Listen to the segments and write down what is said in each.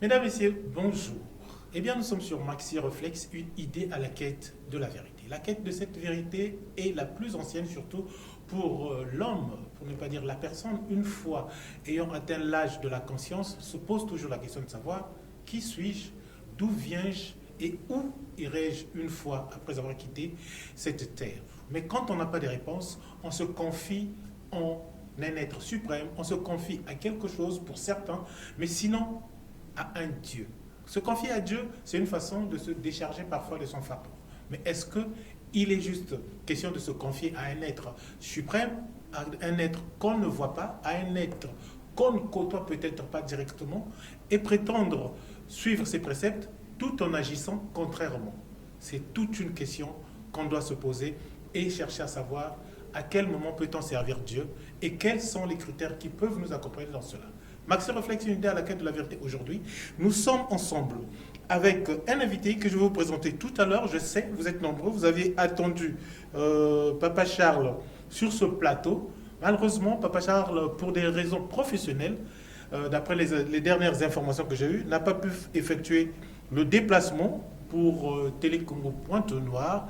Mesdames, Messieurs, bonjour. Eh bien, nous sommes sur Maxi Reflex, une idée à la quête de la vérité. La quête de cette vérité est la plus ancienne, surtout pour l'homme, pour ne pas dire la personne, une fois ayant atteint l'âge de la conscience, se pose toujours la question de savoir qui suis-je, d'où viens-je et où irai-je une fois après avoir quitté cette terre. Mais quand on n'a pas de réponse, on se confie en un être suprême, on se confie à quelque chose pour certains, mais sinon à un Dieu. Se confier à Dieu, c'est une façon de se décharger parfois de son fardeau. Mais est-ce qu'il est juste question de se confier à un être suprême, à un être qu'on ne voit pas, à un être qu'on ne côtoie peut-être pas directement, et prétendre suivre ses préceptes tout en agissant contrairement? C'est toute une question qu'on doit se poser et chercher à savoir à quel moment peut-on servir Dieu et quels sont les critères qui peuvent nous accompagner dans cela. Maxi Reflex, une idée à la quête de la vérité aujourd'hui. Nous sommes ensemble avec un invité que je vais vous présenter tout à l'heure. Je sais, vous êtes nombreux, vous avez attendu Papa Charles sur ce plateau. Malheureusement, Papa Charles, pour des raisons professionnelles, d'après les dernières informations que j'ai eues, n'a pas pu effectuer le déplacement pour Télécongo Pointe-Noire.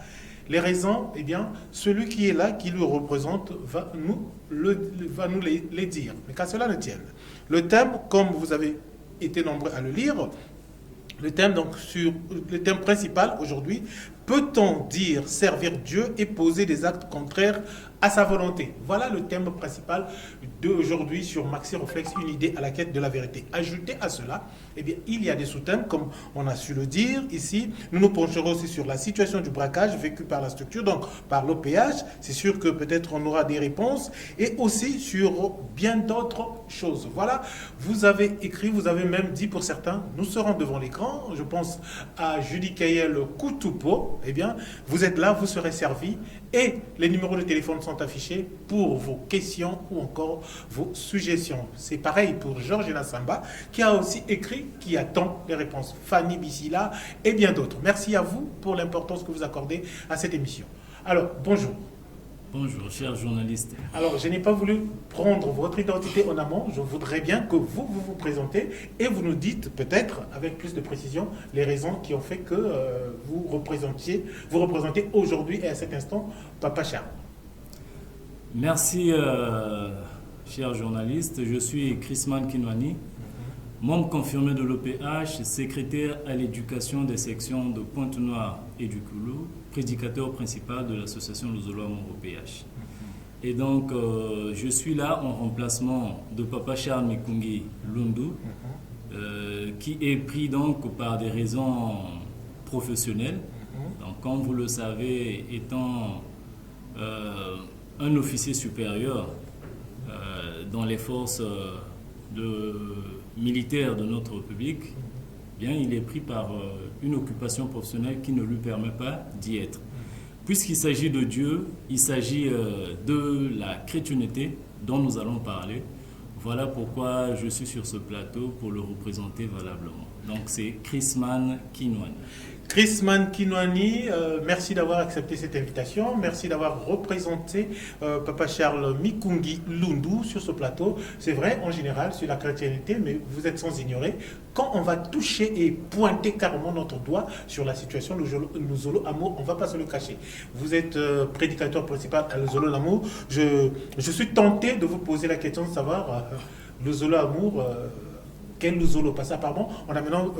Les raisons, eh bien, celui qui est là, qui le représente, va nous les dire. Mais qu'à cela ne tienne. Le thème, comme vous avez été nombreux à le lire, le thème principal aujourd'hui, peut-on dire servir Dieu et poser des actes contraires à sa volonté? Voilà le thème principal d'aujourd'hui sur Maxi Reflex, une idée à la quête de la vérité. Ajouté à cela, eh bien, il y a des sous-thèmes, comme on a su le dire ici. Nous nous pencherons aussi sur la situation du braquage vécu par la structure, donc par l'OPH. C'est sûr que peut-être on aura des réponses, et aussi sur bien d'autres choses. Voilà, vous avez écrit, vous avez même dit pour certains, nous serons devant l'écran. Je pense à Judy Kayel Koutoupo. Eh bien, vous êtes là, vous serez servi, et les numéros de téléphone sont affichés pour vos questions ou encore vos suggestions. C'est pareil pour Georgina Samba, qui a aussi écrit, qui attend les réponses. Fanny Bissila et bien d'autres. Merci à vous pour l'importance que vous accordez à cette émission. Alors, bonjour. Bonjour, cher journaliste. Alors, je n'ai pas voulu prendre votre identité en amont. Je voudrais bien que vous présentez et vous nous dites peut-être avec plus de précision les raisons qui ont fait que vous représentez aujourd'hui et à cet instant Papa Charles. Merci, cher journaliste. Je suis Chrisman Kinwani, membre confirmé de l'OPH, secrétaire à l'éducation des sections de Pointe-Noire et du Koulou, prédicateur principal de l'association Luzolo Amour OPH. Et donc, je suis là en remplacement de Papa Charles Mikungi Lundu, qui est pris donc par des raisons professionnelles. Donc, comme vous le savez, étant un officier supérieur dans les forces militaires de notre République, bien, il est pris par une occupation professionnelle qui ne lui permet pas d'y être. Puisqu'il s'agit de Dieu, il s'agit de la chrétienté dont nous allons parler. Voilà pourquoi je suis sur ce plateau pour le représenter valablement. Donc c'est Chrisman Kinwani. Chrisman Kinwani, merci d'avoir accepté cette invitation. Merci d'avoir représenté Papa Charles Mikungi Lundu sur ce plateau. C'est vrai, en général, sur la chrétienté, mais vous êtes sans ignorer, quand on va toucher et pointer carrément notre doigt sur la situation de Luzolo Amour, on ne va pas se le cacher. Vous êtes prédicateur principal à Luzolo Amour. Je suis tenté de vous poser la question de savoir, Luzolo Amour, quel Luzolo passe apparemment, on a maintenant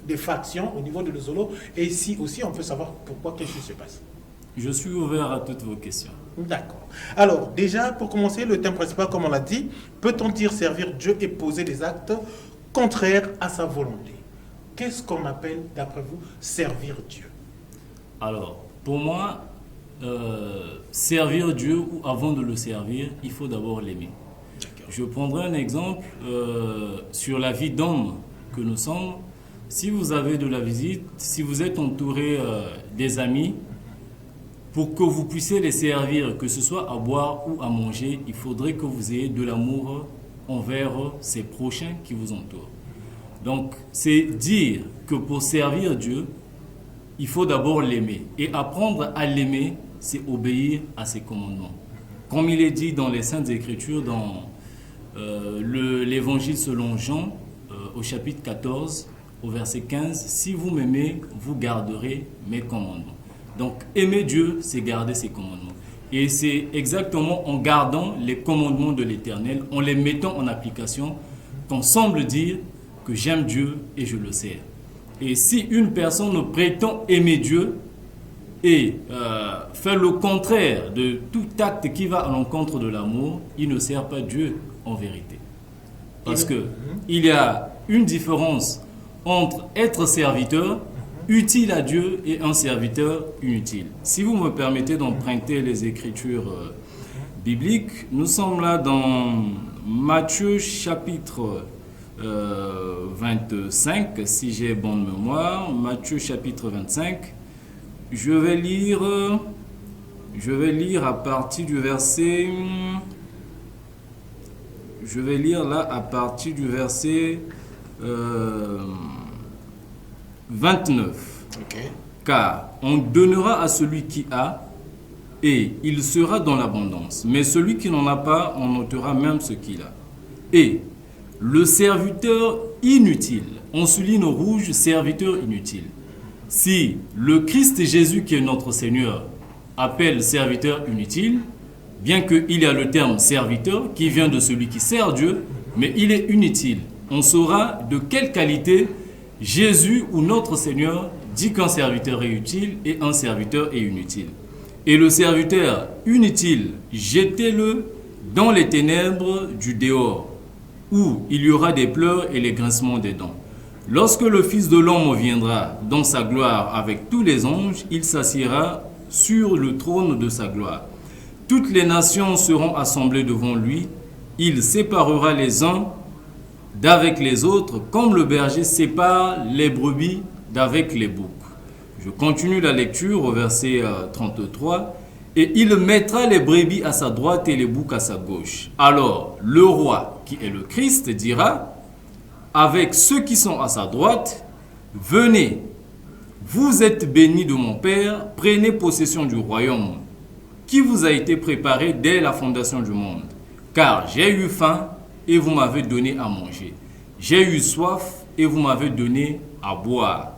des factions au niveau de Luzolo, et ici aussi on peut savoir pourquoi, qu'est-ce qui se passe. Je suis ouvert à toutes vos questions. D'accord. Alors déjà, pour commencer, le thème principal, comme on l'a dit, peut-on dire servir Dieu et poser des actes contraires à sa volonté? Qu'est-ce qu'on appelle, d'après vous, servir Dieu? Alors, pour moi, servir Dieu, ou avant de le servir, il faut d'abord l'aimer. Je prendrai un exemple sur la vie d'homme que nous sommes. Si vous avez de la visite, si vous êtes entouré des amis, pour que vous puissiez les servir, que ce soit à boire ou à manger, il faudrait que vous ayez de l'amour envers ces prochains qui vous entourent. Donc, c'est dire que pour servir Dieu, il faut d'abord l'aimer. Et apprendre à l'aimer, c'est obéir à ses commandements. Comme il est dit dans les Saintes Écritures, dans l'Évangile selon Jean, au chapitre 14, au verset 15, « Si vous m'aimez, vous garderez mes commandements. » Donc, aimer Dieu, c'est garder ses commandements. Et c'est exactement en gardant les commandements de l'Éternel, en les mettant en application, qu'on semble dire que j'aime Dieu et je le sers. Et si une personne prétend aimer Dieu et fait le contraire de tout acte qui va à l'encontre de l'amour, il ne sert pas Dieu en vérité. Parce qu'il y a une différence entre être serviteur utile à Dieu et un serviteur inutile. Si vous me permettez d'emprunter les écritures bibliques, nous sommes là dans Matthieu chapitre 25, si j'ai bonne mémoire. Matthieu chapitre 25. Je vais lire à partir du verset... Je vais lire là à partir du verset 29. Okay. Car on donnera à celui qui a, et il sera dans l'abondance. Mais celui qui n'en a pas, on ôtera même ce qu'il a. Et le serviteur inutile, on souligne au rouge, serviteur inutile. Si le Christ Jésus, qui est notre Seigneur, appelle serviteur inutile, bien qu'il y a le terme serviteur qui vient de celui qui sert Dieu, mais il est inutile. On saura de quelle qualité Jésus ou notre Seigneur dit qu'un serviteur est utile et un serviteur est inutile. Et le serviteur inutile, jetez-le dans les ténèbres du dehors, où il y aura des pleurs et les grincements des dents. Lorsque le Fils de l'homme viendra dans sa gloire avec tous les anges, il s'assiera sur le trône de sa gloire. Toutes les nations seront assemblées devant lui. Il séparera les uns d'avec les autres, comme le berger sépare les brebis d'avec les boucs. Je continue la lecture au verset 33. Et il mettra les brebis à sa droite et les boucs à sa gauche. Alors le roi, qui est le Christ, dira avec ceux qui sont à sa droite, venez, vous êtes bénis de mon Père, prenez possession du royaume qui vous a été préparé dès la fondation du monde. Car j'ai eu faim et vous m'avez donné à manger. J'ai eu soif et vous m'avez donné à boire.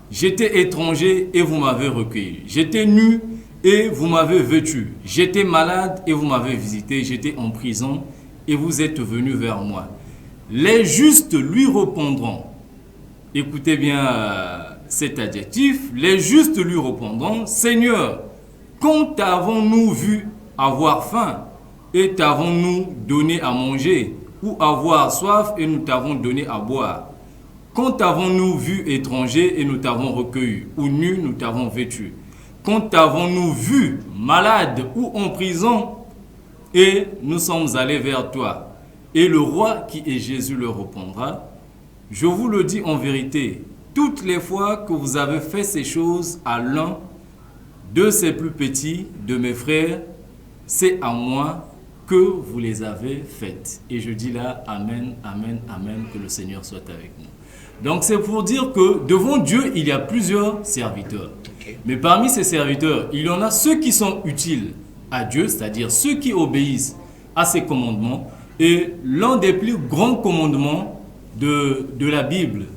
J'étais étranger et vous m'avez recueilli. J'étais nu et vous m'avez vêtu. J'étais malade et vous m'avez visité. J'étais en prison et vous êtes venus vers moi. Les justes lui répondront. Écoutez bien cet adjectif. Les justes lui répondront, Seigneur, quand t'avons-nous vu avoir faim et t'avons-nous donné à manger, ou avoir soif et nous t'avons donné à boire? Quand t'avons-nous vu étranger et nous t'avons recueilli, ou nu nous t'avons vêtu? Quand t'avons-nous vu malade ou en prison et nous sommes allés vers toi? Et le roi qui est Jésus leur répondra, je vous le dis en vérité, toutes les fois que vous avez fait ces choses à l'un de ces plus petits, de mes frères, c'est à moi que vous les avez faites. Et je dis là, Amen, Amen, Amen, que le Seigneur soit avec nous. Donc c'est pour dire que devant Dieu, il y a plusieurs serviteurs. Okay. Mais parmi ces serviteurs, il y en a ceux qui sont utiles à Dieu, c'est-à-dire ceux qui obéissent à ses commandements. Et l'un des plus grands commandements de la Bible,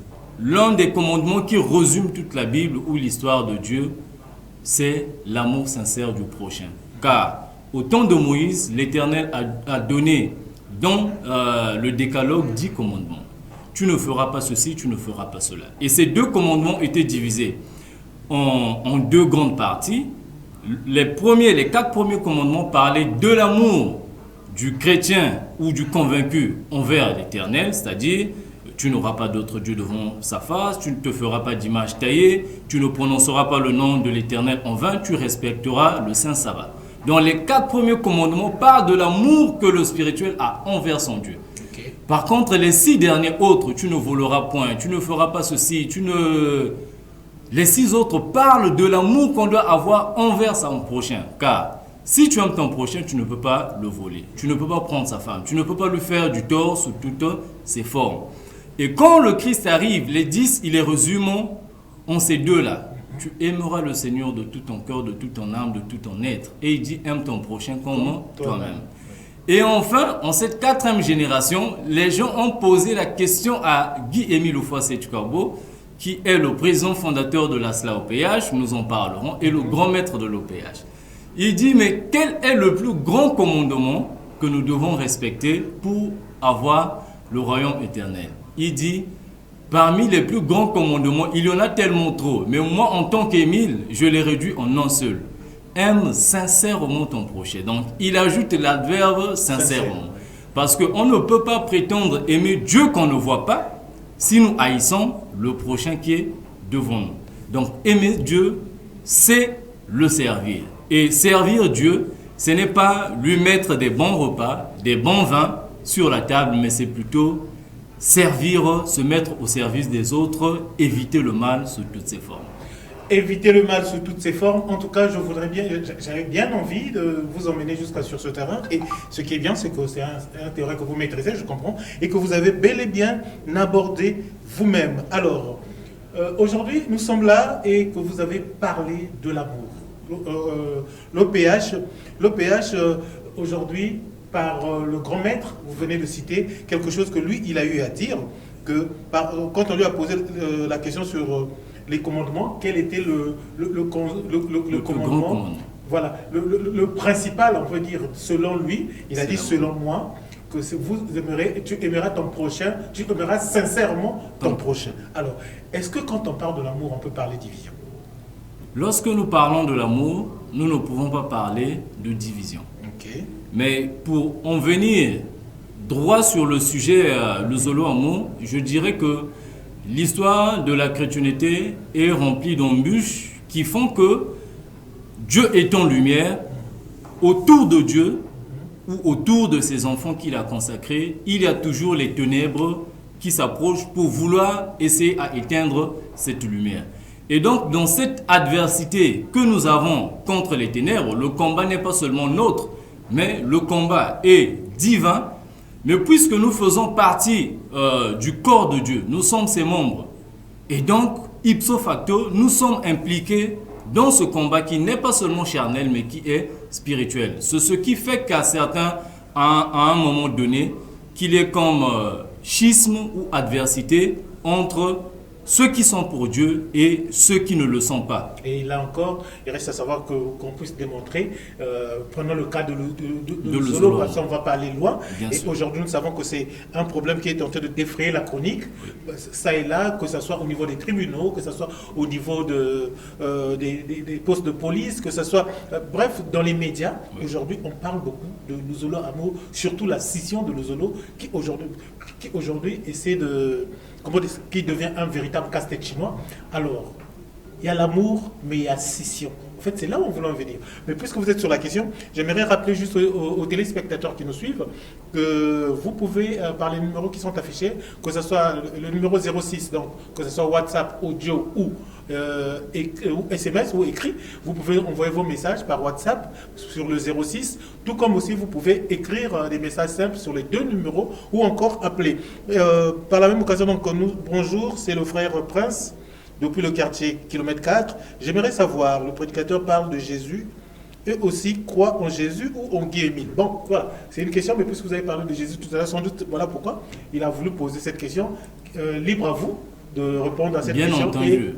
l'un des commandements qui résume toute la Bible ou l'histoire de Dieu, c'est l'amour sincère du prochain. Car au temps de Moïse, l'Éternel a donné dans le décalogue 10 commandements. Tu ne feras pas ceci, tu ne feras pas cela. Et ces 2 commandements étaient divisés en 2 grandes parties. Les 4 premiers commandements parlaient de l'amour du chrétien ou du convaincu envers l'Éternel, c'est-à-dire tu n'auras pas d'autre Dieu devant sa face, tu ne te feras pas d'image taillée, tu ne prononceras pas le nom de l'Éternel en vain, tu respecteras le saint sabbat. Donc les 4 premiers commandements parlent de l'amour que le spirituel a envers son Dieu. Okay. Par contre, les 6 derniers autres, tu ne voleras point, tu ne feras pas ceci, les 6 autres parlent de l'amour qu'on doit avoir envers son prochain. Car si tu aimes ton prochain, tu ne peux pas le voler. Tu ne peux pas prendre sa femme. Tu ne peux pas lui faire du tort sous toutes ses formes. Et quand le Christ arrive, les 10, il les résume en ces 2-là. Tu aimeras le Seigneur de tout ton cœur, de toute ton âme, de tout ton être. Et il dit, aime ton prochain comme toi-même. Et enfin, en cette 4e génération, les gens ont posé la question à Guy-Émile Houphouët-Boigny, qui est le président fondateur de l'ASLA OPH, nous en parlerons, et le grand maître de l'OPH. Il dit, mais quel est le plus grand commandement que nous devons respecter pour avoir le royaume éternel? Il dit, parmi les plus grands commandements, il y en a tellement trop, mais moi, en tant qu'Émile, je les réduis en un seul. Aime sincèrement ton prochain. Donc, il ajoute l'adverbe sincèrement. Parce qu'on ne peut pas prétendre aimer Dieu qu'on ne voit pas si nous haïssons le prochain qui est devant nous. Donc, aimer Dieu, c'est le servir. Et servir Dieu, ce n'est pas lui mettre des bons repas, des bons vins sur la table, mais c'est plutôt servir, se mettre au service des autres, éviter le mal sous toutes ses formes. Éviter le mal sous toutes ses formes. En tout cas, j'avais bien envie de vous emmener jusqu'à sur ce terrain. Et ce qui est bien, c'est que c'est un terrain que vous maîtrisez, je comprends, et que vous avez bel et bien abordé vous-même. Alors, aujourd'hui, nous sommes là et que vous avez parlé de l'amour. L'OPH, aujourd'hui, par le grand maître, vous venez de citer quelque chose que lui, il a eu à dire, que quand on lui a posé la question sur les commandements, quel était le commandement, voilà, le principal, on peut dire, selon lui, il a dit selon moi, que tu aimeras ton prochain, tu aimeras sincèrement ton prochain. Alors, est-ce que quand on parle de l'amour, on peut parler division? Lorsque nous parlons de l'amour, nous ne pouvons pas parler de division. Okay. Mais pour en venir droit sur le sujet, le zolo-amour, je dirais que l'histoire de la chrétienté est remplie d'embûches qui font que Dieu étant lumière, autour de Dieu ou autour de ses enfants qu'il a consacrés, il y a toujours les ténèbres qui s'approchent pour vouloir essayer à éteindre cette lumière. Et donc, dans cette adversité que nous avons contre les ténèbres, le combat n'est pas seulement nôtre, mais le combat est divin. Mais puisque nous faisons partie du corps de Dieu, nous sommes ses membres. Et donc, ipso facto, nous sommes impliqués dans ce combat qui n'est pas seulement charnel, mais qui est spirituel. C'est ce qui fait qu'à certains, à un moment donné, qu'il y ait comme schisme ou adversité entre ceux qui sont pour Dieu et ceux qui ne le sont pas. Et là encore, il reste à savoir qu'on puisse démontrer, prenons le cas de Zolo, parce qu'on ne va pas aller loin. Bien et aujourd'hui, nous savons que c'est un problème qui est en train de défrayer la chronique, ça et là, que ce soit au niveau des tribunaux, que ce soit au niveau des postes de police, que ce soit, bref, dans les médias. Oui. Aujourd'hui, on parle beaucoup de Luzolo Amour, surtout la scission de Luzolo, qui aujourd'hui essaie de... qui devient un véritable casse-tête chinois. Alors, il y a l'amour, mais il y a scission. En fait, c'est là où on voulait en venir. Mais puisque vous êtes sur la question, j'aimerais rappeler juste aux téléspectateurs qui nous suivent que vous pouvez, par les numéros qui sont affichés, que ce soit le numéro 06, donc que ce soit WhatsApp, audio ou SMS ou écrit, vous pouvez envoyer vos messages par WhatsApp sur le 06, tout comme aussi vous pouvez écrire des messages simples sur les deux numéros ou encore appeler. Par la même occasion, donc, bonjour, c'est le frère Prince depuis le quartier kilomètre 4. J'aimerais savoir, le prédicateur parle de Jésus et aussi croit en Jésus ou en Guy-Émile. Bon, voilà, c'est une question, mais puisque vous avez parlé de Jésus tout à l'heure, sans doute, voilà pourquoi il a voulu poser cette question. Libre à vous de répondre à cette question. Bien entendu.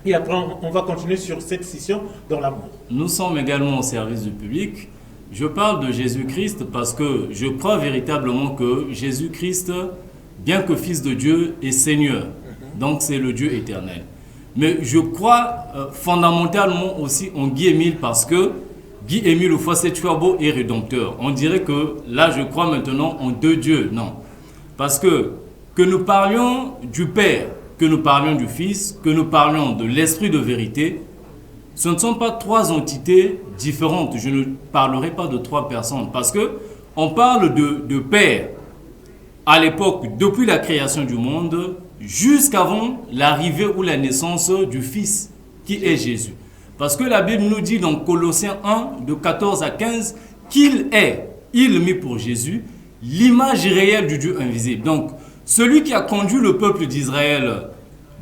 Et après, on va continuer sur cette scission dans l'amour. Nous sommes également au service du public. Je parle de Jésus-Christ parce que je crois véritablement que Jésus-Christ, bien que Fils de Dieu, est Seigneur. Donc c'est le Dieu éternel. Mais je crois fondamentalement aussi en Guy-Émile parce que Guy-Émile Houphouët-Boigny est rédempteur. On dirait que là, je crois maintenant en deux dieux. Non. Parce que nous parlions du Père, que nous parlions du Fils, que nous parlions de l'Esprit de vérité, ce ne sont pas trois entités différentes. Je ne parlerai pas de trois personnes parce qu'on parle de Père à l'époque, depuis la création du monde, jusqu'avant l'arrivée ou la naissance du Fils, qui est Jésus. Parce que la Bible nous dit dans Colossiens 1, de 14 à 15, qu'il est, il mit pour Jésus, l'image réelle du Dieu invisible. Donc, celui qui a conduit le peuple d'Israël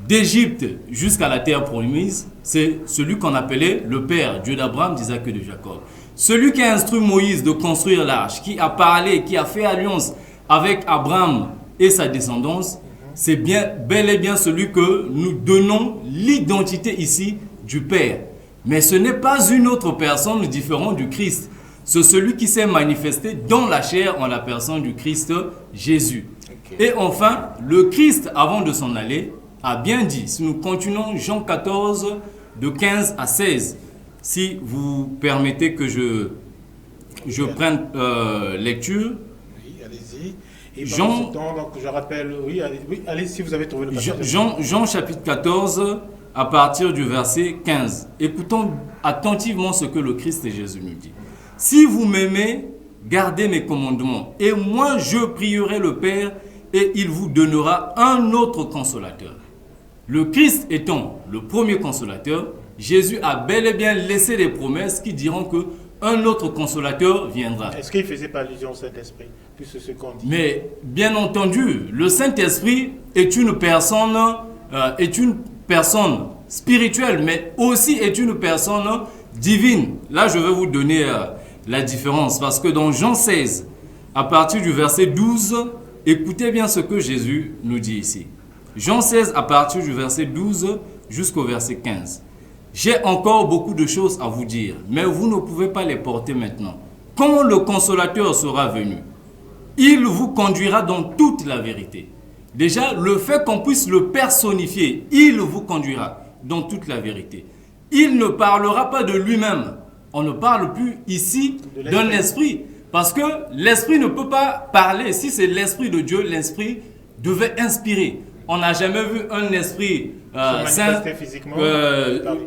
d'Égypte jusqu'à la terre promise, c'est celui qu'on appelait le Père, Dieu d'Abraham, d'Isaac et de Jacob. Celui qui a instruit Moïse de construire l'arche, qui a parlé, qui a fait alliance avec Abraham et sa descendance, c'est bel et bien celui que nous donnons l'identité ici du Père. Mais ce n'est pas une autre personne différente du Christ. C'est celui qui s'est manifesté dans la chair en la personne du Christ Jésus. Okay. Et enfin, le Christ, avant de s'en aller, a bien dit, si nous continuons Jean 14, de 15 à 16, si vous permettez que je prenne lecture. Oui, allez-y. Et Jean, donc je rappelle, oui, allez si vous avez trouvé le passage. Jean chapitre 14, à partir du verset 15. Écoutons attentivement ce que le Christ et Jésus nous dit. Si vous m'aimez, gardez mes commandements, et moi je prierai le Père, et il vous donnera un autre consolateur. Le Christ étant le premier consolateur, Jésus a bel et bien laissé des promesses qui diront qu'un autre consolateur viendra. Est-ce qu'il ne faisait pas allusion au Saint-Esprit, puisque ce qu'on dit? Mais bien entendu, le Saint-Esprit est une personne spirituelle, mais aussi est une personne divine. Là, je vais vous donner la différence, parce que dans Jean 16, à partir du verset 12, écoutez bien ce que Jésus nous dit ici. Jean 16, à partir du verset 12 jusqu'au verset 15. J'ai encore beaucoup de choses à vous dire, mais vous ne pouvez pas les porter maintenant. Quand le consolateur sera venu, il vous conduira dans toute la vérité. Déjà, le fait qu'on puisse le personnifier, il vous conduira dans toute la vérité. Il ne parlera pas de lui-même. On ne parle plus ici d'un esprit. Parce que l'esprit ne peut pas parler. Si c'est l'esprit de Dieu, l'esprit devait inspirer. On n'a jamais vu un esprit saint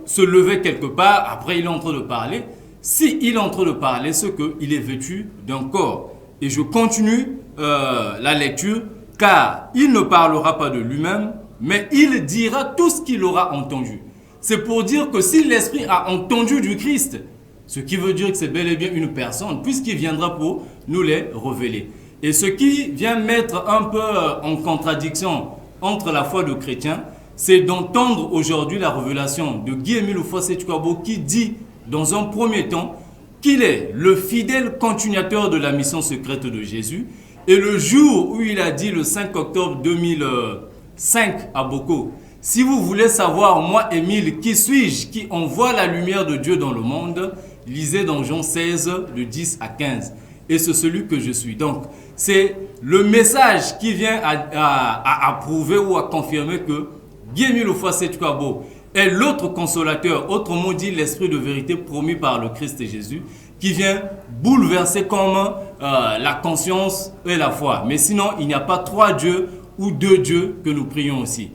se lever quelque part, après il est en train de parler. Si il est en train de parler, c'est qu'il est vêtu d'un corps. Et je continue la lecture, car il ne parlera pas de lui-même, mais il dira tout ce qu'il aura entendu. C'est pour dire que si l'esprit a entendu du Christ, ce qui veut dire que c'est bel et bien une personne, puisqu'il viendra pour nous les révéler. Et ce qui vient mettre un peu en contradiction entre la foi de chrétiens, c'est d'entendre aujourd'hui la révélation de Guy-Émile Houphouët-Boigny qui dit dans un premier temps qu'il est le fidèle continuateur de la mission secrète de Jésus. Et le jour où il a dit, le 5 octobre 2005 à Boko, si vous voulez savoir, moi, Émile, qui suis-je, qui envoie la lumière de Dieu dans le monde, lisez dans Jean 16, de 10 à 15. Et c'est celui que je suis. Donc, c'est le message qui vient à approuver ou à confirmer que Guy-Émile Houphouët-Boigny est l'autre consolateur, autrement dit l'esprit de vérité promis par le Christ et Jésus, qui vient bouleverser comme la conscience et la foi. Mais sinon, il n'y a pas trois dieux ou deux dieux que nous prions aussi.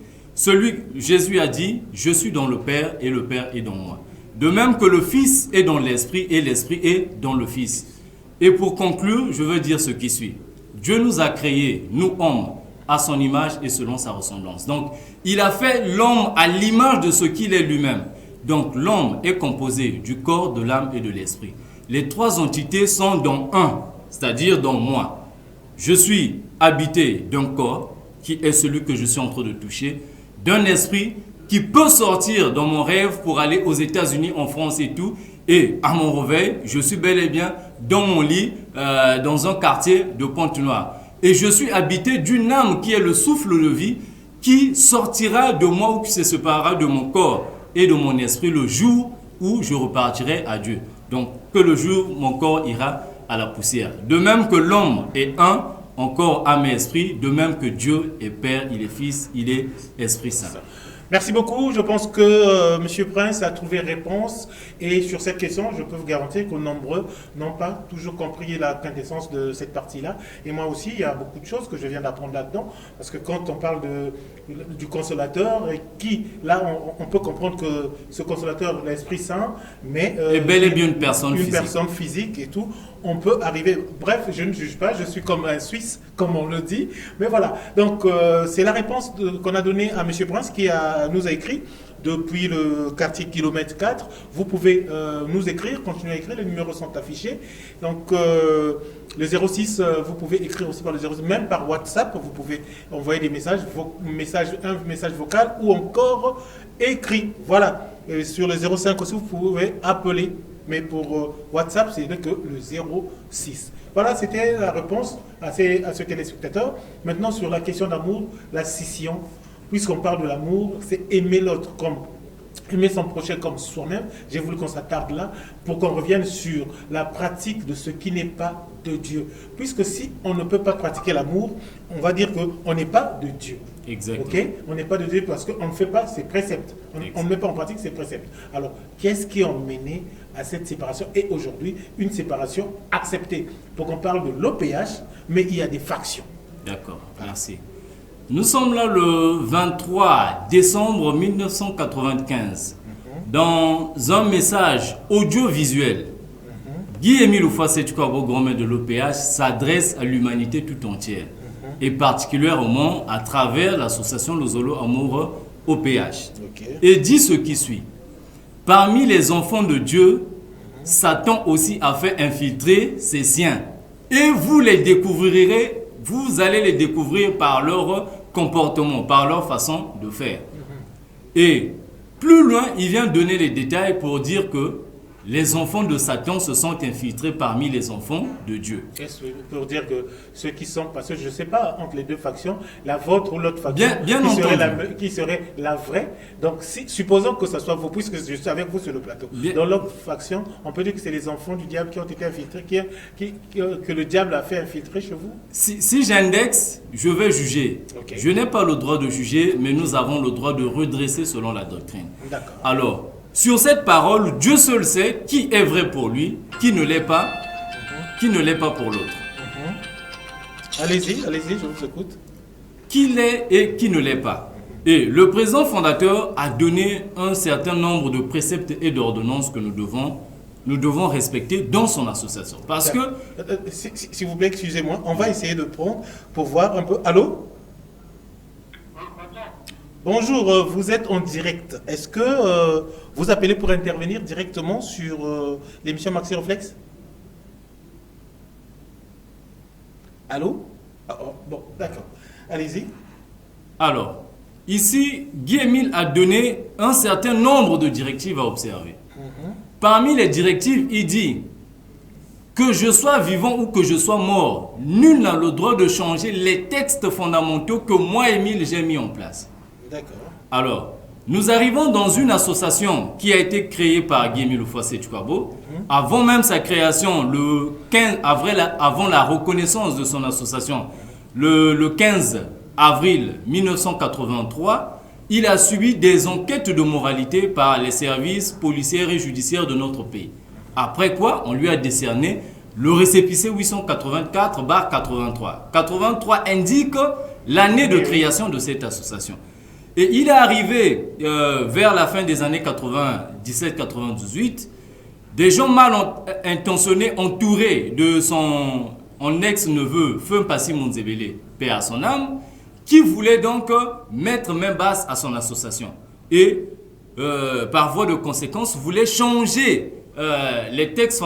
Jésus a dit, je suis dans le Père et le Père est dans moi. De même que le Fils est dans l'Esprit et l'Esprit est dans le Fils. Et pour conclure, je veux dire ce qui suit. Dieu nous a créés, nous hommes, à son image et selon sa ressemblance. Donc, il a fait l'homme à l'image de ce qu'il est lui-même. Donc, l'homme est composé du corps, de l'âme et de l'esprit. Les trois entités sont dans un, c'est-à-dire dans moi. Je suis habité d'un corps, qui est celui que je suis en train de toucher, d'un esprit qui peut sortir dans mon rêve pour aller aux États-Unis, en France et tout, et à mon réveil, je suis bel et bien dans mon lit, dans un quartier de Pointe-Noire. Et je suis habité d'une âme qui est le souffle de vie, qui sortira de moi ou qui se séparera de mon corps et de mon esprit le jour où je repartirai à Dieu. Donc, que le jour où mon corps ira à la poussière. De même que l'homme est un, encore âme et esprit, de même que Dieu est Père, il est Fils, il est Esprit Saint. Merci beaucoup. Je pense que M. Prince a trouvé réponse. Et sur cette question, je peux vous garantir que nombreux n'ont pas toujours compris la quintessence de cette partie-là. Et moi aussi, il y a beaucoup de choses que je viens d'apprendre là-dedans. Parce que quand on parle du consolateur, qui, là, on peut comprendre que ce consolateur, l'Esprit Saint, mais... est bel et bien une personne physique. Une personne physique et tout. On peut arriver... Bref, je ne juge pas. Je suis comme un Suisse, comme on le dit. Mais voilà. Donc, c'est la réponse qu'on a donnée à M. Prince qui nous a écrit depuis le quartier kilomètre 4. Vous pouvez nous écrire, continuer à écrire, les numéros sont affichés. Donc le 06, vous pouvez écrire aussi par le 06, même par WhatsApp, vous pouvez envoyer des messages, un message vocal ou encore écrit. Voilà. Et sur le 05 aussi, vous pouvez appeler mais pour WhatsApp, c'est que le 06. Voilà, c'était la réponse à ce téléspectateur. Maintenant, sur la question d'amour, la scission, puisqu'on parle de l'amour, c'est aimer l'autre comme aimer son prochain comme soi-même. J'ai voulu qu'on s'attarde là pour qu'on revienne sur la pratique de ce qui n'est pas de Dieu. Puisque si on ne peut pas pratiquer l'amour, on va dire qu'on n'est pas de Dieu. Exactement. Okay? On n'est pas de Dieu parce qu'on ne fait pas ses préceptes. On ne met pas en pratique ses préceptes. Alors, qu'est-ce qui a mené à cette séparation et aujourd'hui une séparation acceptée? Donc on parle de l'OPH, mais il y a des factions. D'accord, merci. Nous sommes là le 23 décembre 1995. Dans un message audiovisuel, Guy-Émile Oufouassétukwabo, grand-mère de l'OPH, s'adresse à l'humanité tout entière et particulièrement à travers l'association Lozolo Amour OPH. Et dit ce qui suit. Parmi les enfants de Dieu, Satan aussi a fait infiltrer ses siens. Et vous les découvrirez, vous allez les découvrir par leur comportement, par leur façon de faire. Et plus loin, il vient donner les détails pour dire que les enfants de Satan se sont infiltrés parmi les enfants de Dieu. Pour dire que ceux qui sont, parce que je ne sais pas entre les deux factions, la vôtre ou l'autre faction, qui serait la vraie. Donc, supposons que ce soit vous, puisque je suis avec vous sur le plateau. Dans l'autre faction, on peut dire que c'est les enfants du diable qui ont été infiltrés, que le diable a fait infiltrer chez vous. Si j'indexe, je vais juger. Okay. Je n'ai pas le droit de juger, mais nous avons le droit de redresser selon la doctrine. D'accord. Alors, sur cette parole, Dieu seul sait qui est vrai pour lui, qui ne l'est pas, qui ne l'est pas pour l'autre. Allez-y, je vous écoute. Qui l'est et qui ne l'est pas. Et le président fondateur a donné un certain nombre de préceptes et d'ordonnances que nous devons respecter dans son association. Parce que... S'il vous plaît, excusez-moi, on va essayer de prendre pour voir un peu... Allô? Bonjour, vous êtes en direct. Est-ce que vous appelez pour intervenir directement sur l'émission Maxi Reflex? Allô? Bon, d'accord. Allez-y. Alors, ici, Guy-Émile a donné un certain nombre de directives à observer. Parmi les directives, il dit que je sois vivant ou que je sois mort, nul n'a le droit de changer les textes fondamentaux que moi, Émile, j'ai mis en place. D'accord. Alors, nous arrivons dans une association qui a été créée par Guy-Émile Oufouassétukwabo. Avant même sa création, le 15 avril, avant la reconnaissance de son association, le 15 avril 1983, il a subi des enquêtes de moralité par les services policiers et judiciaires de notre pays. Après quoi, on lui a décerné le récépissé 884/83. 83 indique l'année de création de cette association. Et il est arrivé vers la fin des années 97-98, des gens mal intentionnés entourés de son ex-neveu, Feu Passi Monzebele, paix à son âme, qui voulaient donc mettre main basse à son association. Et par voie de conséquence, voulaient changer les textes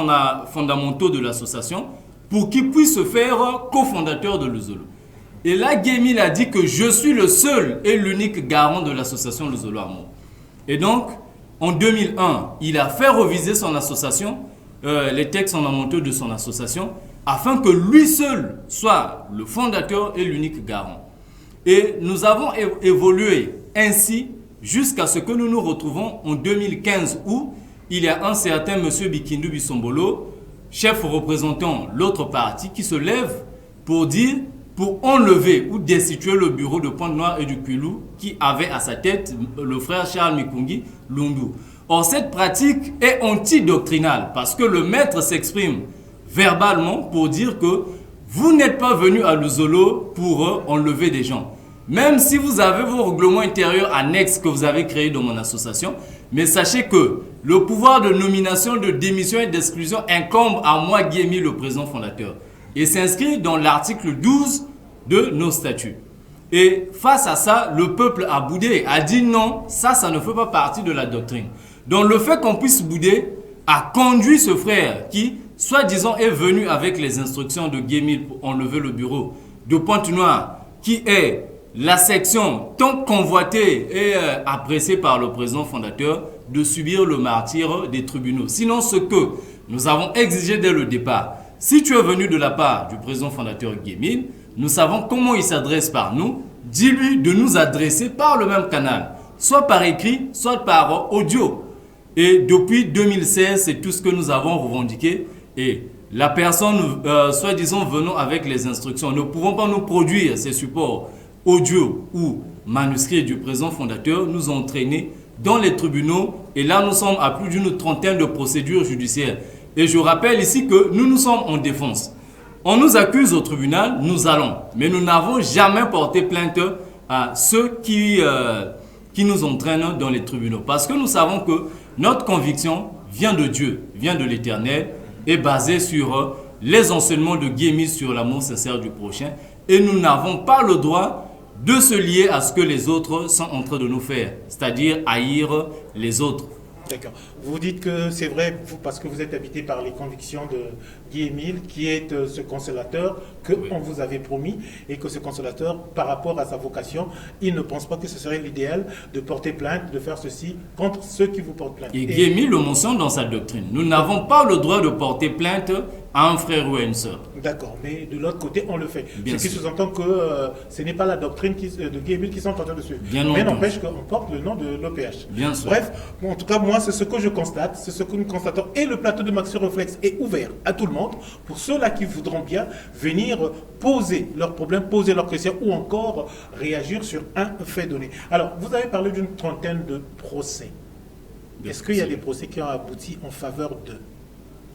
fondamentaux de l'association pour qu'il puisse se faire cofondateur de Lozolo. Et là, Guy-Émile a dit que je suis le seul et l'unique garant de l'association Lozolo Amour. Et donc, en 2001, il a fait reviser son association, les textes fondamentaux de son association, afin que lui seul soit le fondateur et l'unique garant. Et nous avons évolué ainsi jusqu'à ce que nous nous retrouvons en 2015 où il y a un certain monsieur Bikindu Bisombolo, chef représentant l'autre parti, qui se lève pour dire... pour enlever ou destituer le bureau de Pointe-Noire et du Kwilu qui avait à sa tête le frère Charles Mikungi Lundu. Or, cette pratique est antidoctrinale parce que le maître s'exprime verbalement pour dire que vous n'êtes pas venu à Lozolo pour enlever des gens. Même si vous avez vos règlements intérieurs annexes que vous avez créés dans mon association, mais sachez que le pouvoir de nomination, de démission et d'exclusion incombe à moi, Guy-Émile, le président fondateur. Et s'inscrit dans l'article 12 de nos statuts. Et face à ça, le peuple a boudé, a dit non, ça ne fait pas partie de la doctrine. Donc le fait qu'on puisse bouder a conduit ce frère qui, soi-disant, est venu avec les instructions de Guy-Émile pour enlever le bureau de Pointe-Noire, qui est la section tant convoitée et appréciée par le président fondateur, de subir le martyre des tribunaux. Sinon, ce que nous avons exigé dès le départ, si tu es venu de la part du président fondateur Guy Émile, nous savons comment il s'adresse par nous. Dis-lui de nous adresser par le même canal, soit par écrit, soit par audio. Et depuis 2016, c'est tout ce que nous avons revendiqué. Et la personne, soi-disant, venant avec les instructions, ne pouvons pas nous produire ces supports audio ou manuscrits du président fondateur, nous ont entraînés dans les tribunaux. Et là, nous sommes à plus d'une trentaine de procédures judiciaires. Et je rappelle ici que nous sommes en défense. On nous accuse au tribunal, nous allons. Mais nous n'avons jamais porté plainte à ceux qui nous entraînent dans les tribunaux. Parce que nous savons que notre conviction vient de Dieu, vient de l'Éternel, est basée sur les enseignements de Guy Émile sur l'amour sincère du prochain. Et nous n'avons pas le droit de se lier à ce que les autres sont en train de nous faire, c'est-à-dire haïr les autres. D'accord. Vous dites que c'est vrai, parce que vous êtes habité par les convictions de Guy Émile, qui est ce consolateur qu'on vous avait promis, et que ce consolateur, par rapport à sa vocation, il ne pense pas que ce serait l'idéal de porter plainte, de faire ceci contre ceux qui vous portent plainte. Et Guy Émile le mentionne dans sa doctrine. Nous n'avons pas le droit de porter plainte à un frère ou à une sœur. D'accord, mais de l'autre côté, on le fait. Bien Ce qui sûr. sous-entend que ce n'est pas la doctrine de Guy Émile qui sont en train de suivre. Bien mais entendu. n'empêche qu'on porte le nom de l'OPH. Bien sûr. Bref, en tout cas, moi, c'est ce que je constate, c'est ce que nous constatons. Et le plateau de Maxi Reflex est ouvert à tout le monde, pour ceux-là qui voudront bien venir poser leurs problèmes, poser leurs questions, ou encore réagir sur un fait donné. Alors, vous avez parlé d'une trentaine de procès. Est-ce qu'il y a des procès qui ont abouti en faveur d'eux?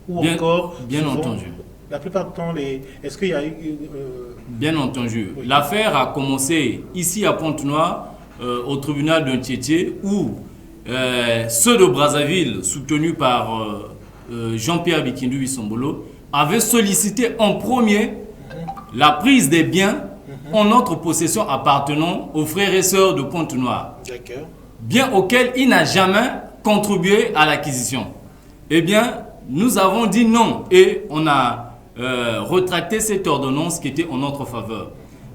Ou Bien- encore, bien souvent, entendu. la plupart du temps, est-ce qu'il y a eu... Bien entendu. Oui. L'affaire a commencé ici à Pointe-Noire, au tribunal de Ntiétié, où ceux de Brazzaville, soutenus par Jean-Pierre Bikindu Bissombolo, avaient sollicité en premier la prise des biens en notre possession appartenant aux frères et sœurs de Pointe-Noire, D'accord. bien auquel il n'a jamais contribué à l'acquisition. Eh bien, nous avons dit non et on a retracté cette ordonnance qui était en notre faveur.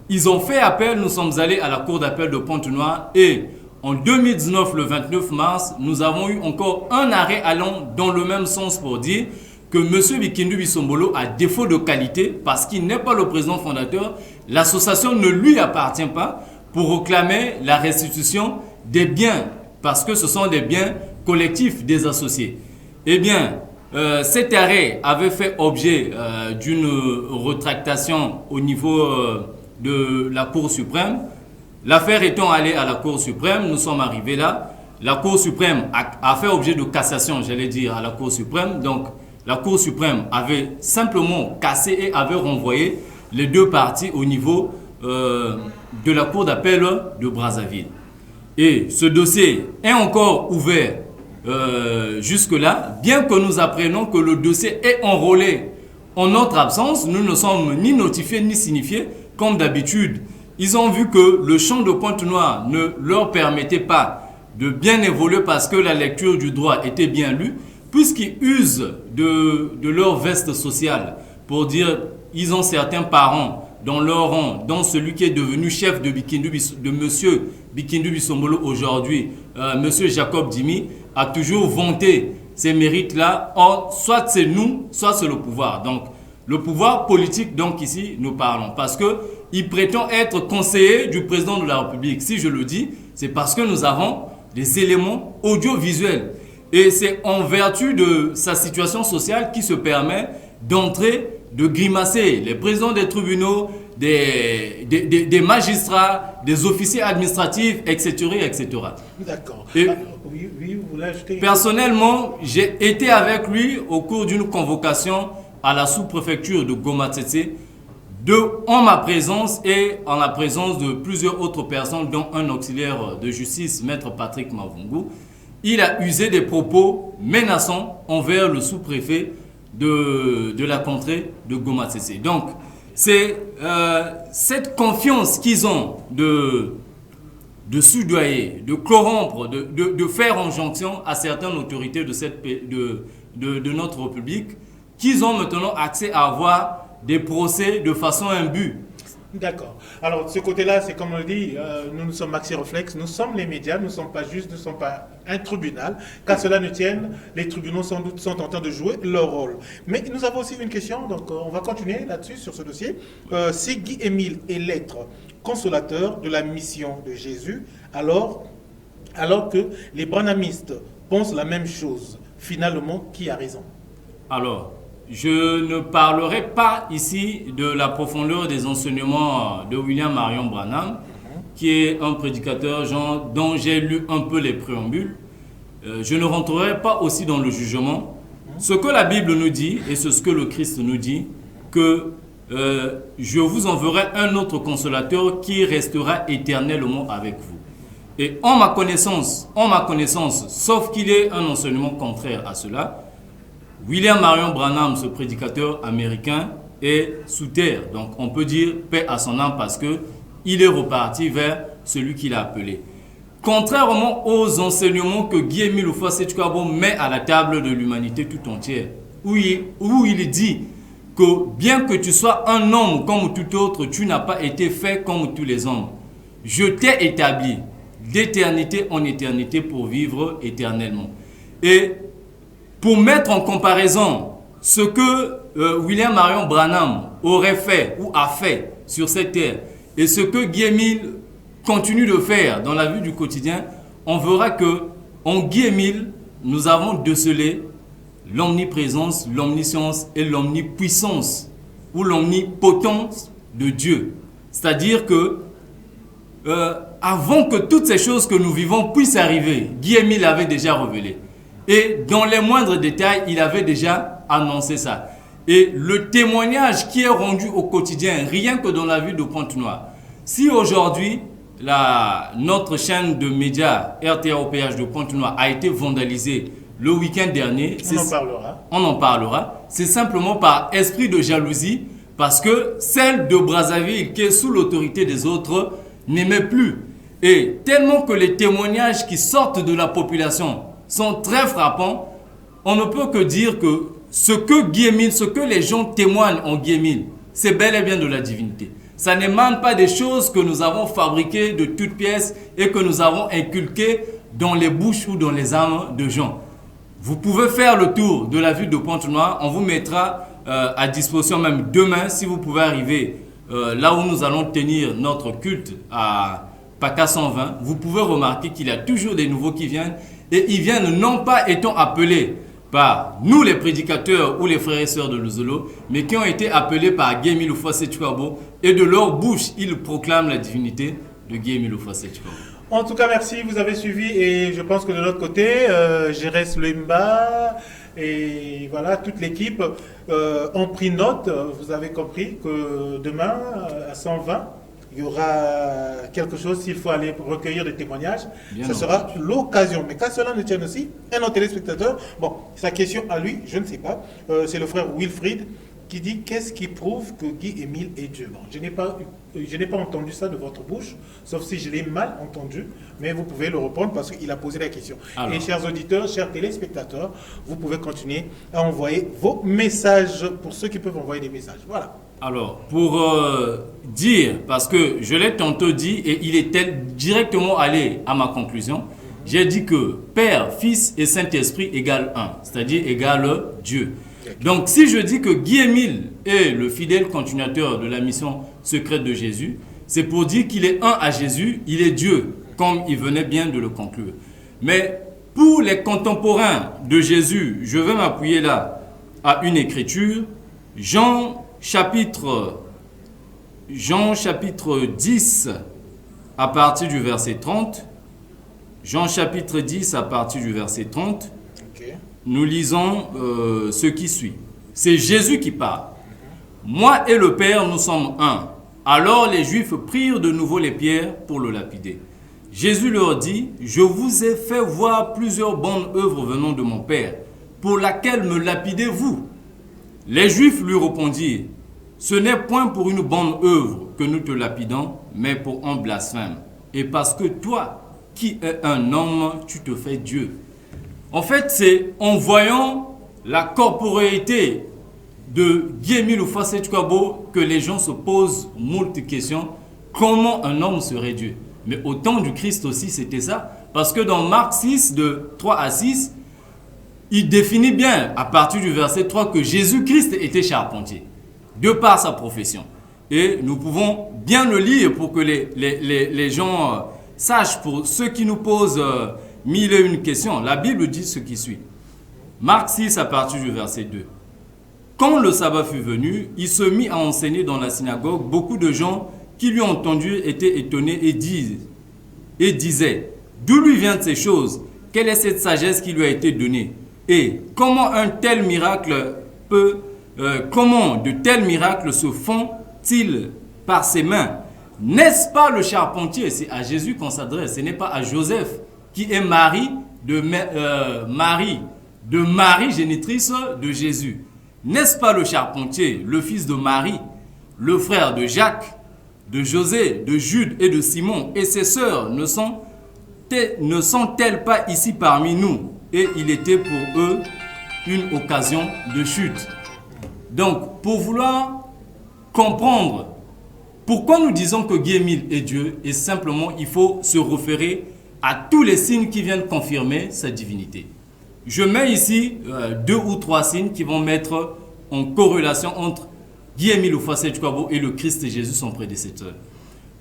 Ils ont fait appel, nous sommes allés à la cour d'appel de Pointe-Noire et en 2019, le 29 mars, nous avons eu encore un arrêt allant dans le même sens pour dire que M. Bikindu Bissombolo, à défaut de qualité, parce qu'il n'est pas le président fondateur, l'association ne lui appartient pas pour réclamer la restitution des biens, parce que ce sont des biens collectifs des associés. Eh bien, cet arrêt avait fait objet d'une rétractation au niveau de la Cour suprême. L'affaire étant allée à la Cour suprême, nous sommes arrivés là. La Cour suprême a fait objet de cassation, j'allais dire, à la Cour suprême. Donc, la Cour suprême avait simplement cassé et avait renvoyé les deux parties au niveau de la Cour d'appel de Brazzaville. Et ce dossier est encore ouvert jusque-là, bien que nous apprenons que le dossier est enrôlé en notre absence. Nous ne sommes ni notifiés ni signifiés, comme d'habitude. Ils ont vu que le champ de Pointe-Noire ne leur permettait pas de bien évoluer parce que la lecture du droit était bien lue, puisqu'ils usent de leur veste sociale pour dire ils ont certains parents dans leur rang, dont celui qui est devenu chef de monsieur Bikindu Bissombolo aujourd'hui, monsieur Jacob Dimi, a toujours vanté ces mérites-là. Or, soit c'est nous, soit c'est le pouvoir. Donc, le pouvoir politique, donc ici, nous parlons. Parce qu'il prétend être conseiller du président de la République. Si je le dis, c'est parce que nous avons des éléments audiovisuels. Et c'est en vertu de sa situation sociale qui se permet d'entrer, de grimacer les présidents des tribunaux, des magistrats, des officiers administratifs, etc. etc. D'accord. Et Oui, vous voulez ajouter... personnellement, j'ai été avec lui au cours d'une convocation à la sous-préfecture de Goma Tsetse, en ma présence et en la présence de plusieurs autres personnes, dont un auxiliaire de justice, maître Patrick Mavungu. Il a usé des propos menaçants envers le sous-préfet de la contrée de Goma Tsetse. Donc, c'est cette confiance qu'ils ont de soudoyer, de corrompre, de faire injonction à certaines autorités de notre République, qu'ils ont maintenant accès à avoir des procès de façon imbue. D'accord. Alors, de ce côté-là, c'est comme on le dit, nous sommes Maxi Reflex, nous sommes les médias, nous ne sommes pas juste, nous ne sommes pas un tribunal. Qu'à cela ne tienne, les tribunaux sans doute sont en train de jouer leur rôle. Mais nous avons aussi une question, donc on va continuer là-dessus, sur ce dossier. Si Guy-Émile est l'être consolateur de la mission de Jésus, alors que les branhamistes pensent la même chose, finalement, qui a raison? Alors, je ne parlerai pas ici de la profondeur des enseignements de William Marion Branham, qui est un prédicateur dont j'ai lu un peu les préambules. Je ne rentrerai pas aussi dans le jugement. Ce que la Bible nous dit, et c'est ce que le Christ nous dit, que je vous enverrai un autre consolateur qui restera éternellement avec vous. Et en ma connaissance, sauf qu'il ait un enseignement contraire à cela, William Marion Branham, ce prédicateur américain, est sous terre. Donc on peut dire paix à son âme parce qu'il est reparti vers celui qu'il a appelé. Contrairement aux enseignements que Guy-Émile Houphouët-Boigny met à la table de l'humanité tout entière, où il dit que bien que tu sois un homme comme tout autre, tu n'as pas été fait comme tous les hommes. Je t'ai établi d'éternité en éternité pour vivre éternellement. Et pour mettre en comparaison ce que William Marion Branham aurait fait ou a fait sur cette terre et ce que Guy-Émile continue de faire dans la vie du quotidien, on verra que en Guy-Émile, nous avons décelé l'omniprésence, l'omniscience et l'omnipuissance ou l'omnipotence de Dieu. C'est-à-dire que avant que toutes ces choses que nous vivons puissent arriver, Guy-Émile avait déjà révélé. Et dans les moindres détails, il avait déjà annoncé ça. Et le témoignage qui est rendu au quotidien, rien que dans la vie de Pointe-Noire. Si aujourd'hui, notre chaîne de médias RTAOPH de Pointe-Noire a été vandalisée le week-end dernier, on en parlera. C'est simplement par esprit de jalousie, parce que celle de Brazzaville, qui est sous l'autorité des autres, n'aimait plus. Et tellement que les témoignages qui sortent de la population sont très frappants, on ne peut que dire que ce que les gens témoignent en Guy-Émile, c'est bel et bien de la divinité. Ça n'émane pas des choses que nous avons fabriquées de toutes pièces et que nous avons inculquées dans les bouches ou dans les âmes de gens. Vous pouvez faire le tour de la ville de Pointe-Noire, on vous mettra à disposition même demain si vous pouvez arriver là où nous allons tenir notre culte à PACA 120. Vous pouvez remarquer qu'il y a toujours des nouveaux qui viennent. Et ils viennent non pas étant appelés par nous les prédicateurs ou les frères et sœurs de Luzolo, mais qui ont été appelés par Guy-Émile Houphouët-Boigny et de leur bouche, ils proclament la divinité de Guy-Émile Houphouët-Boigny. En tout cas, merci, vous avez suivi et je pense que de l'autre côté, Jérès Lemba et voilà, toute l'équipe ont pris note. Vous avez compris que demain, à 120, il y aura quelque chose, s'il faut aller recueillir des témoignages, ce sera l'occasion. Mais qu'à cela ne tienne aussi, un autre téléspectateur, bon, sa question à lui, je ne sais pas, c'est le frère Wilfried qui dit qu'est-ce qui prouve que Guy-Émile est Dieu. Bon, je n'ai pas entendu ça de votre bouche, sauf si je l'ai mal entendu, mais vous pouvez le répondre parce qu'il a posé la question. Alors. Et chers auditeurs, chers téléspectateurs, vous pouvez continuer à envoyer vos messages pour ceux qui peuvent envoyer des messages. Voilà. Alors, pour dire, parce que je l'ai tantôt dit et il était directement allé à ma conclusion, j'ai dit que Père, Fils et Saint-Esprit égale 1, c'est-à-dire égale Dieu. Donc, si je dis que Guy-Émile est le fidèle continuateur de la mission secrète de Jésus, c'est pour dire qu'il est un à Jésus, il est Dieu, comme il venait bien de le conclure. Mais pour les contemporains de Jésus, je vais m'appuyer là à une écriture, Jean chapitre 10 à partir du verset 30. Jean chapitre 10 à partir du verset 30. Nous lisons ce qui suit. C'est Jésus qui parle. Moi et le Père, nous sommes un. Alors les Juifs prirent de nouveau les pierres pour le lapider. Jésus leur dit, je vous ai fait voir plusieurs bonnes œuvres venant de mon Père, pour laquelle me lapidez-vous? Les Juifs lui répondirent, ce n'est point pour une bonne œuvre que nous te lapidons, mais pour un blasphème. Et parce que toi, qui es un homme, tu te fais Dieu. En fait, c'est en voyant la corporéité de Guy-Émile Houphouët-Boigny que les gens se posent moult questions. Comment un homme serait Dieu? Mais au temps du Christ aussi, c'était ça. Parce que dans Marc 6, de 3 à 6, il définit bien, à partir du verset 3, que Jésus-Christ était charpentier, de par sa profession. Et nous pouvons bien le lire pour que les gens sachent, pour ceux qui nous posent mille et une questions. La Bible dit ce qui suit. Marc 6, à partir du verset 2. Quand le sabbat fut venu, il se mit à enseigner dans la synagogue. Beaucoup de gens qui lui ont entendu étaient étonnés et disaient, d'où lui viennent ces choses? Quelle est cette sagesse qui lui a été donnée? Et comment comment de tels miracles se font-ils par ses mains? N'est-ce pas le charpentier? C'est à Jésus qu'on s'adresse. Ce n'est pas à Joseph, qui est Marie, génitrice de Jésus. N'est-ce pas le charpentier, le fils de Marie, le frère de Jacques, de José, de Jude et de Simon? Et ses sœurs ne sont-elles pas ici parmi nous? Et il était pour eux une occasion de chute. Donc, pour vouloir comprendre pourquoi nous disons que Guy-Émile est Dieu, et simplement il faut se référer à tous les signes qui viennent confirmer sa divinité. Je mets ici 2 ou 3 signes qui vont mettre en corrélation entre Guy-Émile Houphouët-Boigny et le Christ Jésus, son prédécesseur.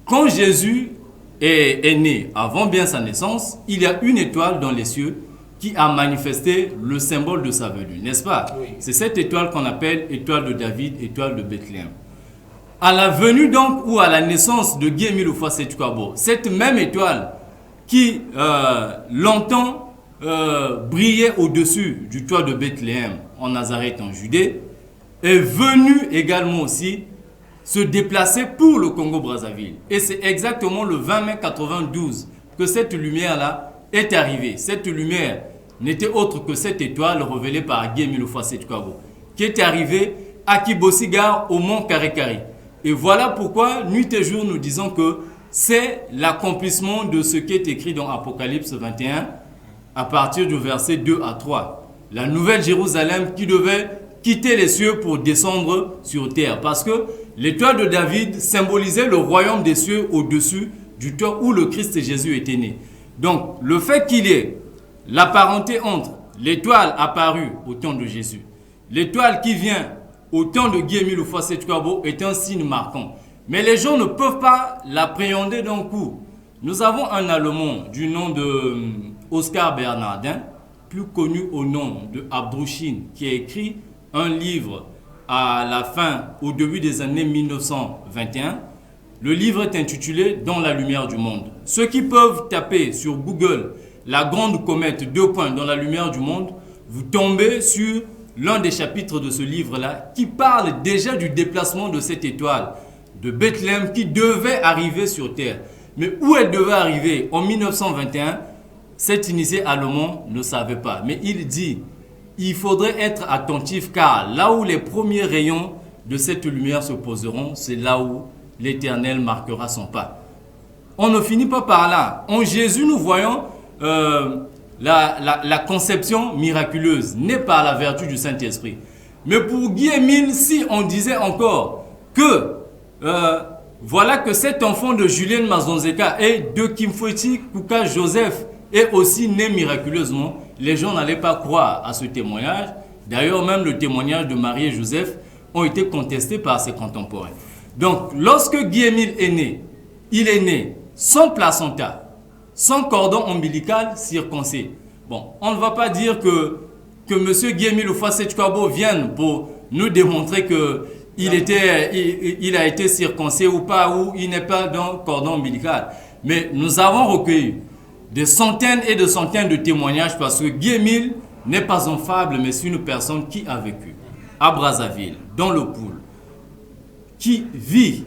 Quand Jésus est né, avant bien sa naissance, il y a une étoile dans les cieux qui a manifesté le symbole de sa venue, n'est-ce pas? Oui. C'est cette étoile qu'on appelle étoile de David, étoile de Bethléem. À la venue donc, ou à la naissance de Guy-Émile Houphouët-Boigny, cette même étoile qui longtemps brillait au-dessus du toit de Bethléem en Nazareth en Judée, est venue également aussi se déplacer pour le Congo-Brazzaville. Et c'est exactement le 20 mai 92 que cette lumière-là est arrivée. Cette lumière n'était autre que cette étoile révélée par Guy-Émile Houphouët-Boigny, qui est arrivée à Kibosigare au mont Karikari. Et voilà pourquoi, nuit et jour, nous disons que c'est l'accomplissement de ce qui est écrit dans Apocalypse 21, à partir du verset 2 à 3. La nouvelle Jérusalem qui devait quitter les cieux pour descendre sur terre. Parce que l'étoile de David symbolisait le royaume des cieux au-dessus du toit où le Christ Jésus était né. Donc, le fait qu'il y ait la parenté entre l'étoile apparue au temps de Jésus, l'étoile qui vient au temps de Guy-Émile Houphouët-Boigny est un signe marquant. Mais les gens ne peuvent pas l'appréhender d'un coup. Nous avons un Allemand du nom de Oscar Bernardin, plus connu au nom de Abdrouchine, qui a écrit un livre à la fin, au début des années 1921. Le livre est intitulé « Dans la lumière du monde ». Ceux qui peuvent taper sur Google « La grande comète, dans la lumière du monde », vous tombez sur l'un des chapitres de ce livre-là qui parle déjà du déplacement de cette étoile de Bethléem qui devait arriver sur terre. Mais où elle devait arriver en 1921, cet initié allemand ne savait pas. Mais il dit, il faudrait être attentif car là où les premiers rayons de cette lumière se poseront, c'est là où l'Éternel marquera son pas. On ne finit pas par là. En Jésus, nous voyons la conception miraculeuse née par la vertu du Saint-Esprit. Mais pour Guy-Émile, si on disait encore que voilà que cet enfant de Julien Mazonzeka et de Kimfweti Kuka Joseph est aussi né miraculeusement, les gens n'allaient pas croire à ce témoignage. D'ailleurs, même le témoignage de Marie et Joseph ont été contestés par ses contemporains. Donc, lorsque Guy-Émile est né, il est né sans placenta, sans cordon ombilical circoncis. Bon, on ne va pas dire que M. Guy-Émile Houphouët-Boigny vienne pour nous démontrer qu'il a été circoncis ou pas, ou il n'est pas dans le cordon ombilical. Mais nous avons recueilli des centaines et des centaines de témoignages parce que Guy-Émile n'est pas un fable, mais c'est une personne qui a vécu à Brazzaville, dans le Poul, qui vit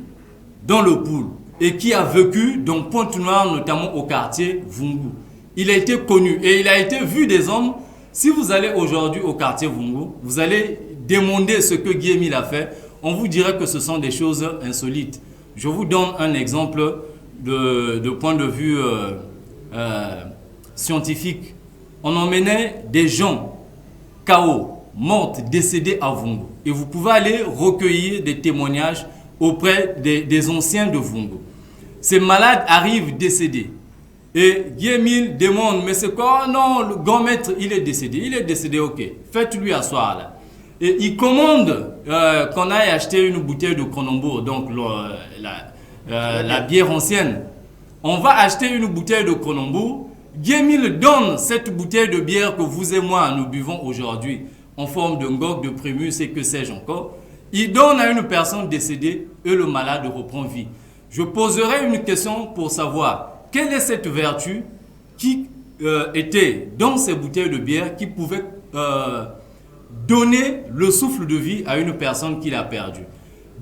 dans le Poul et qui a vécu dans Pointe-Noire, notamment au quartier Vungu. Il a été connu et il a été vu des hommes. Si vous allez aujourd'hui au quartier Vungu, vous allez demander ce que Guy-Émile a fait, on vous dirait que ce sont des choses insolites. Je vous donne un exemple de point de vue scientifique. On emmenait des gens KO morte, décédée à Vungu. Et vous pouvez aller recueillir des témoignages auprès des anciens de Vungu. Ces malades arrivent décédés. Et Guy-Émile demande, mais c'est quoi? Non, le grand maître, il est décédé. Il est décédé, ok. Faites-lui asseoir là. Et il commande qu'on aille acheter une bouteille de Cronenbourg, donc la bière ancienne. On va acheter une bouteille de Cronenbourg. Guy-Émile donne cette bouteille de bière que vous et moi nous buvons aujourd'hui en forme de ngok, de primus et que sais-je encore. Il donne à une personne décédée et le malade reprend vie. Je poserai une question pour savoir quelle est cette vertu qui était dans ces bouteilles de bière qui pouvait donner le souffle de vie à une personne qui l'a perdu.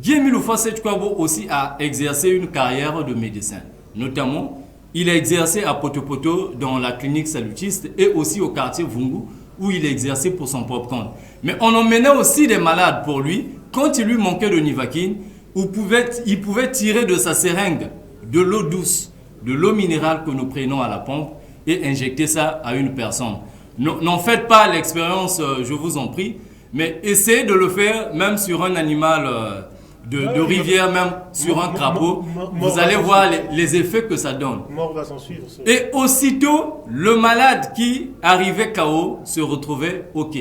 Guy-Émile Houphouët-Boigny aussi a exercé une carrière de médecin. Notamment, il a exercé à Poto-Poto dans la clinique salutiste et aussi au quartier Vungu où il a exercé pour son propre compte. Mais on emmenait aussi des malades pour lui. Quand il lui manquait de Nivaquine, il pouvait tirer de sa seringue de l'eau douce, de l'eau minérale que nous prenons à la pompe et injecter ça à une personne. N'en faites pas l'expérience, je vous en prie, mais essayez de le faire même sur un animal de rivière, même sur un crapaud. Vous allez voir les effets que ça donne. Mort va s'en suivre. Et aussitôt, le malade qui arrivait KO se retrouvait OK.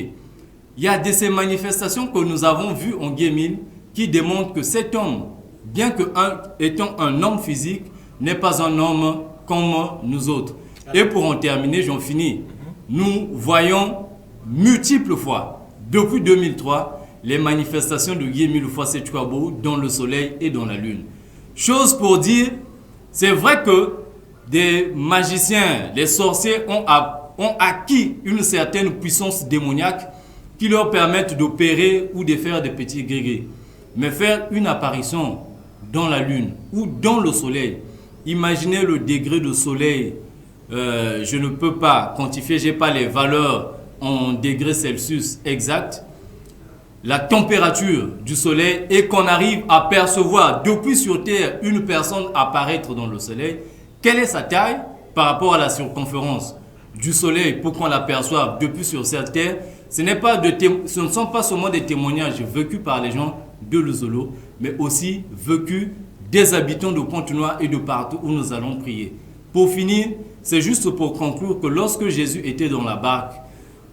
Il y a de ces manifestations que nous avons vues en Guy-Émile qui démontrent que cet homme, bien que étant un homme physique, n'est pas un homme comme nous autres. Et pour en terminer, j'en finis. Nous voyons multiples fois, depuis 2003, les manifestations de Guy-Émile Houphouët-Boigny dans le soleil et dans la lune. Chose pour dire, c'est vrai que des magiciens, les sorciers ont acquis une certaine puissance démoniaque qui leur permettent d'opérer ou de faire des petits gris-gris. Mais faire une apparition dans la lune ou dans le soleil, imaginez le degré de soleil, je ne peux pas quantifier, je n'ai pas les valeurs en degrés Celsius exacts, la température du soleil et qu'on arrive à percevoir depuis sur Terre une personne apparaître dans le soleil, quelle est sa taille par rapport à la circonférence du soleil pour qu'on l'aperçoive depuis sur cette Terre. Ce ne sont pas seulement des témoignages vécus par les gens de Luzolo, mais aussi vécus des habitants de Pointe-Noire et de partout où nous allons prier. Pour finir, c'est juste pour conclure que lorsque Jésus était dans la barque,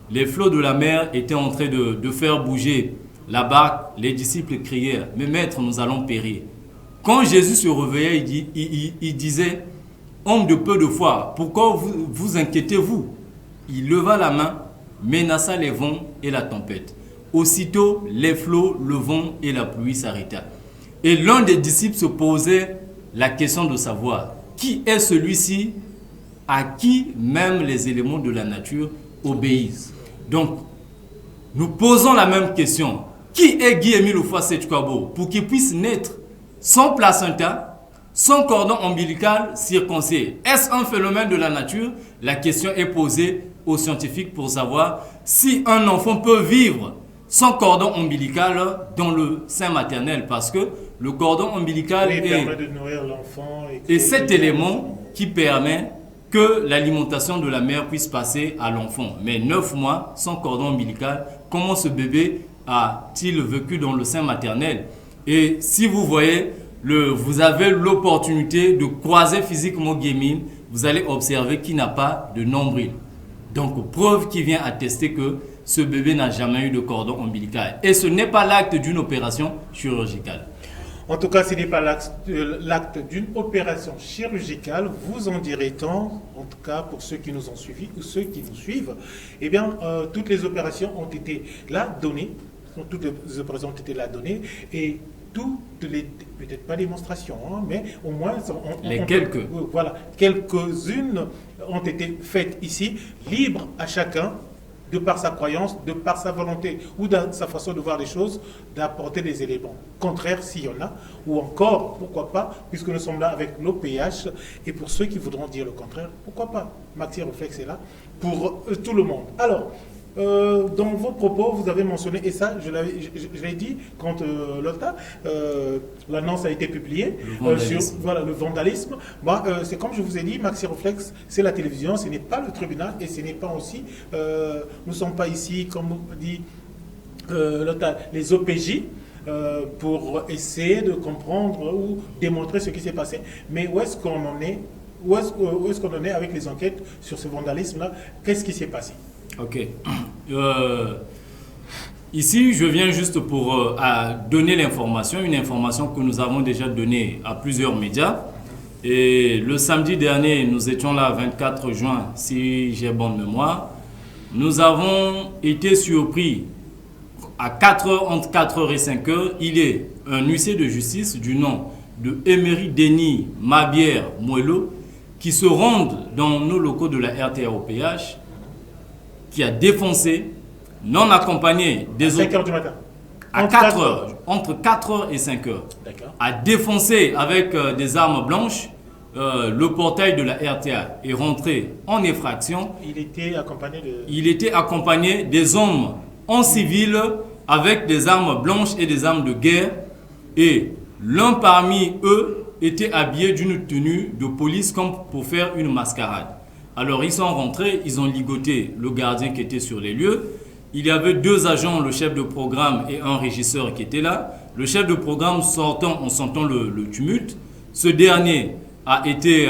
les flots de la mer étaient en train de faire bouger la barque. Les disciples crièrent, « Mais maître, nous allons périr. » Quand Jésus se réveillait, il disait, « Homme de peu de foi, pourquoi vous inquiétez-vous » Il leva la main, menaça les vents et la tempête. Aussitôt, les flots, le vent et la pluie s'arrêtèrent. Et l'un des disciples se posait la question de savoir qui est celui-ci à qui même les éléments de la nature obéissent. Donc, nous posons la même question. Qui est Guy-Émile Houphouët-Boigny pour qu'il puisse naître sans placenta, sans cordon ombilical circoncis? Est-ce un phénomène de la nature? La question est posée aux scientifiques pour savoir si un enfant peut vivre sans cordon ombilical dans le sein maternel, parce que le cordon ombilical permet de nourrir l'enfant et cet élément qui permet que l'alimentation de la mère puisse passer à l'enfant. Mais 9 mois sans cordon ombilical, comment ce bébé a-t-il vécu dans le sein maternel? Et si vous voyez, vous avez l'opportunité de croiser physiquement Guy-Émile, vous allez observer qu'il n'a pas de nombril. Donc, preuve qui vient attester que ce bébé n'a jamais eu de cordon ombilical. Et ce n'est pas l'acte d'une opération chirurgicale. En tout cas, ce n'est pas l'acte d'une opération chirurgicale. Vous en direz tant, en tout cas pour ceux qui nous ont suivis ou ceux qui nous suivent. Eh bien, toutes les opérations ont été là données. Toutes les opérations ont été là données. Et toutes les, peut-être pas démonstrations, hein, mais au moins quelques-unes ont été faites ici, libres à chacun, de par sa croyance, de par sa volonté ou de sa façon de voir les choses, d'apporter des éléments contraires s'il y en a, ou encore, pourquoi pas, puisque nous sommes là avec l'OPH, et pour ceux qui voudront dire le contraire, pourquoi pas, Maxi Reflex est là, pour tout le monde. Alors, dans vos propos, vous avez mentionné, et ça, je l'ai dit quand l'annonce a été publiée sur le vandalisme. C'est comme je vous ai dit, Maxi Reflex, c'est la télévision, ce n'est pas le tribunal et ce n'est pas aussi, nous ne sommes pas ici, comme on dit, les OPJ pour essayer de comprendre ou démontrer ce qui s'est passé. Mais où est-ce qu'on en est? Où est-ce qu'on en est avec les enquêtes sur ce vandalisme-là? Qu'est-ce qui s'est passé? Ok. Ici, je viens juste pour donner l'information, une information que nous avons déjà donnée à plusieurs médias. Et le samedi dernier, nous étions là, 24 juin, si j'ai bonne mémoire. Nous avons été surpris à 4h, entre 4h et 5h. Il est un huissier de justice du nom de Emery Denis Mabière Moello qui se rend dans nos locaux de la RTA au PH, qui a défoncé, non accompagné des autres. 5h du matin. À 4h, entre 4h et 5h, a défoncé avec des armes blanches le portail de la RTA est rentré en effraction. Il était accompagné des hommes en civil avec des armes blanches et des armes de guerre. Et l'un parmi eux était habillé d'une tenue de police comme pour faire une mascarade. Alors ils sont rentrés, ils ont ligoté le gardien qui était sur les lieux. Il y avait 2 agents, le chef de programme et un régisseur qui étaient là. Le chef de programme en sentant le tumulte, ce dernier a été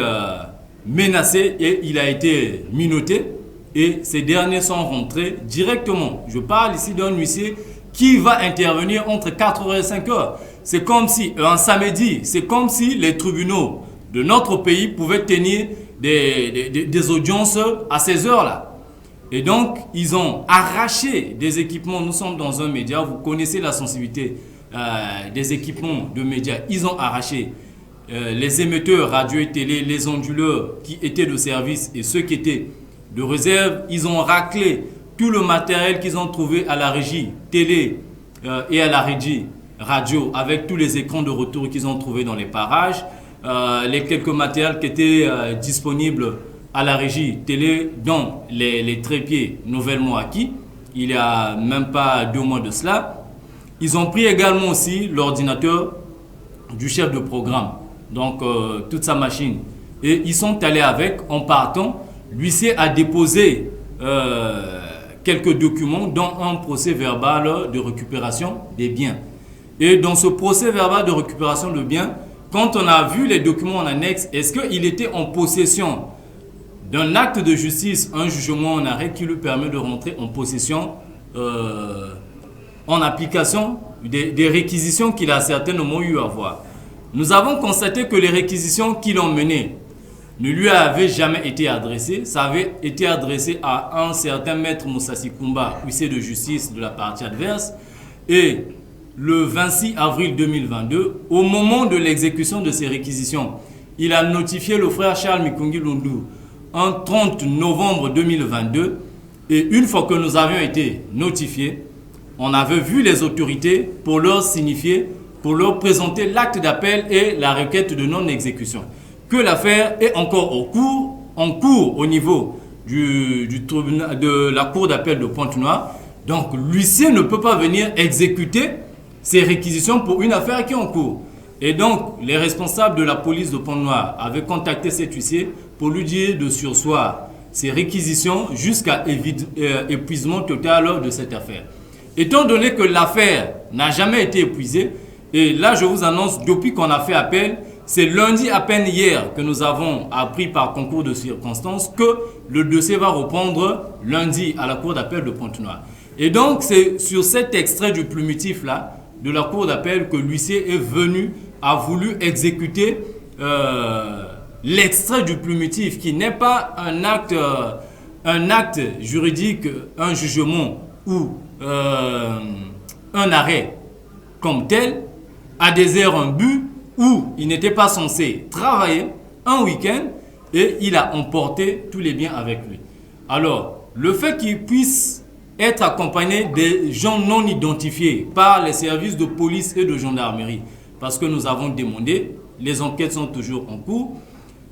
menacé et il a été menotté. Et ces derniers sont rentrés directement. Je parle ici d'un huissier qui va intervenir entre 4h et 5h. C'est comme si, un samedi, c'est comme si les tribunaux de notre pays pouvaient tenir des audiences à ces heures-là. Et donc, ils ont arraché des équipements. Nous sommes dans un média, vous connaissez la sensibilité des équipements de médias. Ils ont arraché les émetteurs radio et télé, les onduleurs qui étaient de service et ceux qui étaient de réserve. Ils ont raclé tout le matériel qu'ils ont trouvé à la régie télé et à la régie radio, avec tous les écrans de retour qu'ils ont trouvés dans les parages, les quelques matériels qui étaient disponibles à la régie télé, dont les trépieds nouvellement acquis, il n'y a même pas 2 mois de cela. Ils ont pris également aussi l'ordinateur du chef de programme, donc toute sa machine. Et ils sont allés avec, en partant, l'huissier a déposé quelques documents, dont un procès verbal de récupération des biens. Et dans ce procès verbal de récupération de biens, quand on a vu les documents en annexe, est-ce qu'il était en possession d'un acte de justice, un jugement en arrêt qui lui permet de rentrer en possession en application des réquisitions qu'il a certainement eu à voir. Nous avons constaté que les réquisitions qu'il a menées ne lui avaient jamais été adressées. Ça avait été adressé à un certain maître Moussassi Koumba, huissier de justice de la partie adverse. Et le 26 avril 2022, au moment de l'exécution de ces réquisitions, il a notifié le frère Charles Mikungi Lundu en 30 novembre 2022. Et une fois que nous avions été notifiés, on avait vu les autorités pour leur signifier, pour leur présenter l'acte d'appel et la requête de non-exécution. Que l'affaire est encore en cours au niveau du tribunal, de la cour d'appel de Pointe-Noire. Donc l'huissier ne peut pas venir exécuter ces réquisitions pour une affaire qui est en cours. Et donc les responsables de la police de Pointe-Noire avaient contacté cet huissier pour lui dire de surseoir ces réquisitions jusqu'à épuisement total de cette affaire. Étant donné que l'affaire n'a jamais été épuisée, et là je vous annonce, depuis qu'on a fait appel, c'est lundi à peine hier que nous avons appris par concours de circonstances que le dossier va reprendre lundi à la cour d'appel de Pointe-Noire. Et donc c'est sur cet extrait du plumitif là, de la cour d'appel, que l'huissier est venu, a voulu exécuter l'extrait du plumitif qui n'est pas un acte juridique, un jugement ou un arrêt comme tel, à des heures un but où il n'était pas censé travailler un week-end et il a emporté tous les biens avec lui. Alors, le fait qu'il puisse être accompagné des gens non identifiés par les services de police et de gendarmerie, parce que nous avons demandé, les enquêtes sont toujours en cours,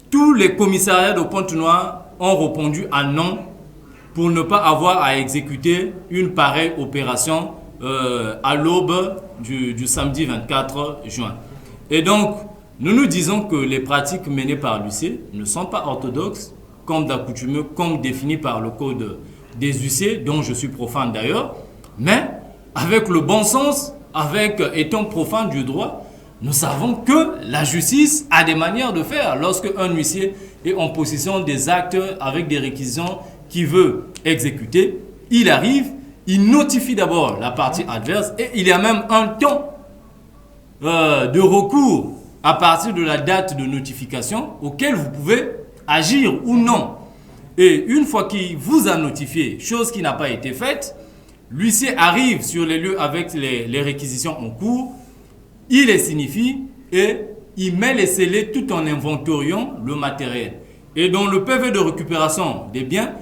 tous les commissariats de Pointe-Noire ont répondu à non pour ne pas avoir à exécuter une pareille opération à l'aube du samedi 24 juin. Et donc, nous disons que les pratiques menées par l'huissier ne sont pas orthodoxes, comme d'accoutumé, comme défini par le code des huissiers, dont je suis profane d'ailleurs, mais avec le bon sens, étant profane du droit, nous savons que la justice a des manières de faire. Lorsque un huissier est en possession des actes avec des réquisitions qu'il veut exécuter, il arrive, il notifie d'abord la partie adverse et il y a même un temps de recours à partir de la date de notification auquel vous pouvez agir ou non. Et une fois qu'il vous a notifié, chose qui n'a pas été faite, l'huissier arrive sur les lieux avec les réquisitions en cours, il les signifie et il met les scellés tout en inventoriant le matériel. Et dans le PV de récupération des biens,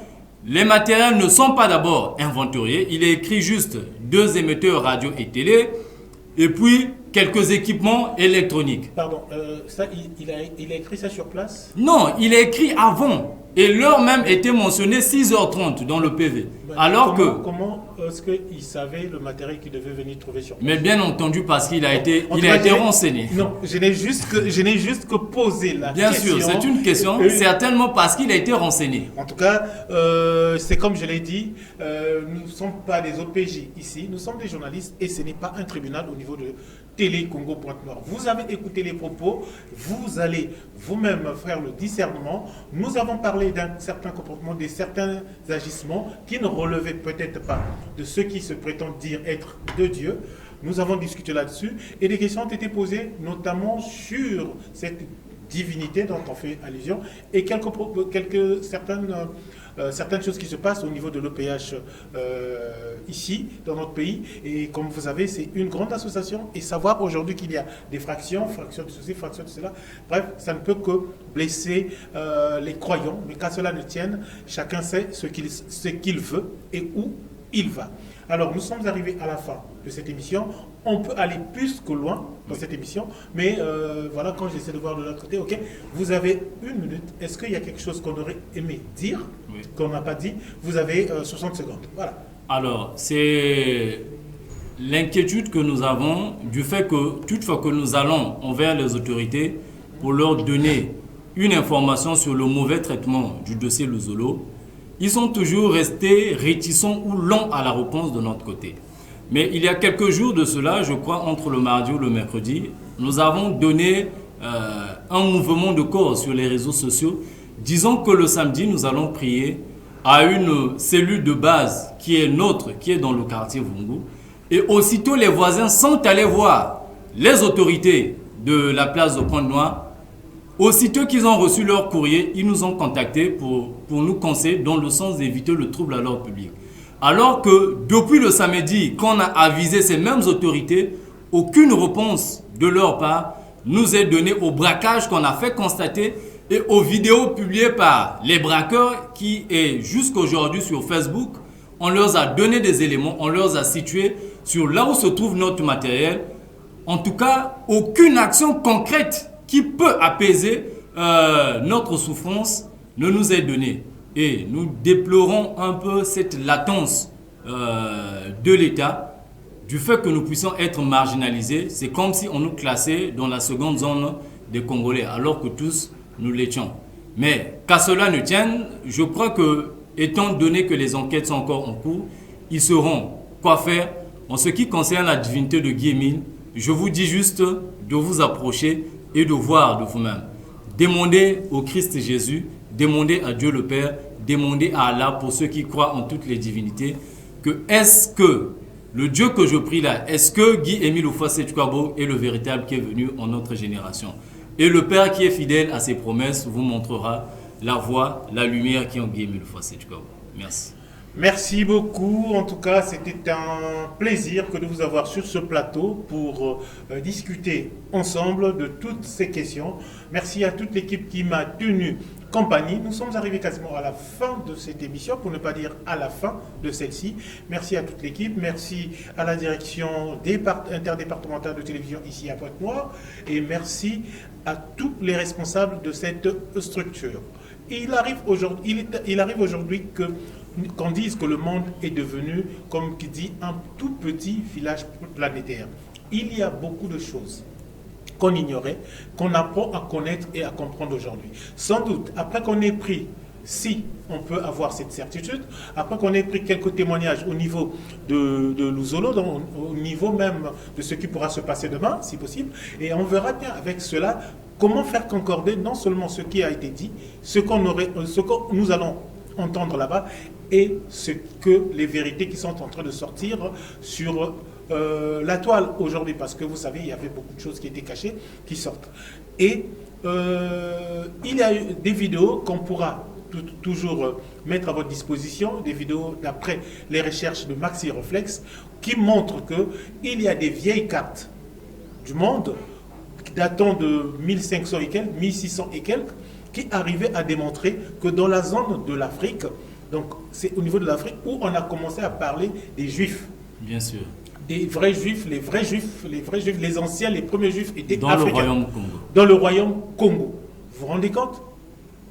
les matériels ne sont pas d'abord inventoriés. Il est écrit juste 2 émetteurs radio et télé et puis quelques équipements électroniques. Pardon, ça, il a écrit ça sur place? Non, il est écrit avant. Et l'heure même était mentionnée 6h30 dans le PV. Alors comment est-ce qu'il savait le matériel qu'il devait venir trouver sur place? Mais bien entendu, parce qu'il a été renseigné. Non, je n'ai juste que posé la question. Bien sûr, c'est une question, certainement parce qu'il a été renseigné. En tout cas, c'est comme je l'ai dit, nous ne sommes pas des OPJ ici, nous sommes des journalistes et ce n'est pas un tribunal au niveau de Télé Congo Pointe-Noire. Vous avez écouté les propos, vous allez vous-même faire le discernement. Nous avons parlé d'un certain comportement, de certains agissements qui ne relevaient peut-être pas de ceux qui se prétendent dire être de Dieu. Nous avons discuté là-dessus et des questions ont été posées notamment sur cette divinité dont on fait allusion et certaines choses qui se passent au niveau de l'OPH ici, dans notre pays. Et comme vous savez, c'est une grande association. Et savoir aujourd'hui qu'il y a des fractions de ceci, fractions de cela, bref, ça ne peut que blesser les croyants. Mais qu'à cela ne tienne, chacun sait ce qu'il veut et où il va. Alors, nous sommes arrivés à la fin de cette émission. On peut aller plus que loin dans cette émission, mais voilà, quand j'essaie de voir de l'autre côté, ok, vous avez 1 minute. Est-ce qu'il y a quelque chose qu'on aurait aimé dire, qu'on n'a pas dit? Vous avez 60 secondes. Voilà. Alors, c'est l'inquiétude que nous avons du fait que toutefois que nous allons envers les autorités pour leur donner une information sur le mauvais traitement du dossier Luzolo, ils sont toujours restés réticents ou lents à la réponse de notre côté. Mais il y a quelques jours de cela, je crois entre le mardi ou le mercredi, nous avons donné un mouvement de corps sur les réseaux sociaux. Disons que le samedi, nous allons prier à une cellule de base qui est nôtre, qui est dans le quartier Vungu. Et aussitôt, les voisins sont allés voir les autorités de la place de Pointe-Noire. Aussitôt qu'ils ont reçu leur courrier, ils nous ont contactés pour nous conseiller dans le sens d'éviter le trouble à l'ordre public. Alors que depuis le samedi, qu'on a avisé ces mêmes autorités, aucune réponse de leur part nous est donnée au braquage qu'on a fait constater et aux vidéos publiées par les braqueurs qui est jusqu'aujourd'hui sur Facebook. On leur a donné des éléments, on leur a situé sur là où se trouve notre matériel. En tout cas, aucune action concrète qui peut apaiser notre souffrance ne nous est donnée. Et nous déplorons un peu cette latence de l'État, du fait que nous puissions être marginalisés. C'est comme si on nous classait dans la seconde zone des Congolais, alors que tous nous l'étions. Mais qu'à cela ne tienne, je crois que, étant donné que les enquêtes sont encore en cours, ils sauront quoi faire. En ce qui concerne la divinité de Guy-Émile, je vous dis juste de vous approcher et de voir de vous-même. Demandez au Christ Jésus, demandez à Dieu le Père, demandez à Allah, pour ceux qui croient en toutes les divinités, que est-ce que le Dieu que je prie là, est-ce que Guy-Émile Houphouët-Boigny est le véritable qui est venu en notre génération? Et le Père qui est fidèle à ses promesses vous montrera la voie, la lumière qui est en Guy-Émile Houphouët-Boigny. Merci. Merci beaucoup. En tout cas, c'était un plaisir que de vous avoir sur ce plateau pour discuter ensemble de toutes ces questions. Merci à toute l'équipe qui m'a tenu compagnie. Nous sommes arrivés quasiment à la fin de cette émission, pour ne pas dire à la fin de celle-ci. Merci à toute l'équipe. Merci à la direction interdépartementale de télévision ici à Pointe-Noire. Et merci à tous les responsables de cette structure. Il arrive aujourd'hui qu'on dise que le monde est devenu, comme qui dit, un tout petit village planétaire. Il y a beaucoup de choses qu'on ignorait, qu'on apprend à connaître et à comprendre aujourd'hui. Sans doute, après qu'on ait pris si on peut avoir cette certitude, après qu'on ait pris quelques témoignages au niveau de Luzolo, au niveau même de ce qui pourra se passer demain, si possible, et on verra bien avec cela comment faire concorder non seulement ce qui a été dit, ce que nous allons entendre là-bas, et ce que les vérités qui sont en train de sortir sur la toile aujourd'hui, parce que vous savez, il y avait beaucoup de choses qui étaient cachées, qui sortent. Et il y a eu des vidéos qu'on pourra toujours mettre à votre disposition, des vidéos d'après les recherches de Maxi Reflex, qui montrent qu'il y a des vieilles cartes du monde, datant de 1500 et quelques, 1600 et quelques, qui arrivaient à démontrer que dans la zone de l'Afrique, donc c'est au niveau de l'Afrique où on a commencé à parler des Juifs. Bien sûr. Des vrais Juifs, les vrais Juifs, les anciens, les premiers Juifs étaient dans africains. Le Royaume Congo. Dans le Royaume Congo. Vous vous rendez compte?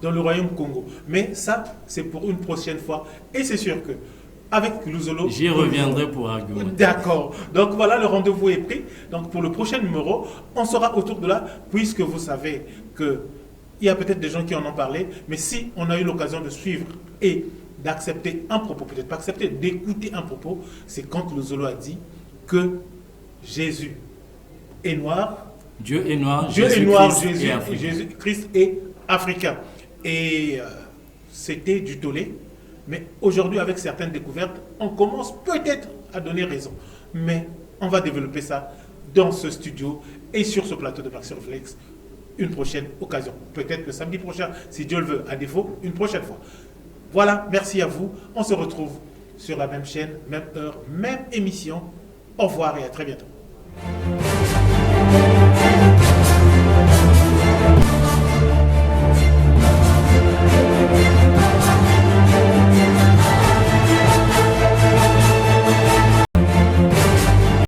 Dans le Royaume Congo. Mais ça, c'est pour une prochaine fois. Et c'est sûr que avec Luzolo... J'y reviendrai pour argumenter. D'accord. Donc voilà, le rendez-vous est pris. Donc pour le prochain numéro, on sera autour de là, puisque vous savez que il y a peut-être des gens qui en ont parlé, mais si on a eu l'occasion de suivre et d'accepter un propos, peut-être pas accepter, d'écouter un propos, c'est quand Luzolo a dit que Jésus est noir. Dieu est noir, Jésus-Christ est africain. Et c'était du tollé. Mais aujourd'hui, avec certaines découvertes, on commence peut-être à donner raison. Mais on va développer ça dans ce studio et sur ce plateau de Maxi Reflex une prochaine occasion. Peut-être le samedi prochain, si Dieu le veut. À défaut, une prochaine fois. Voilà, merci à vous. On se retrouve sur la même chaîne, même heure, même émission. Au revoir et à très bientôt.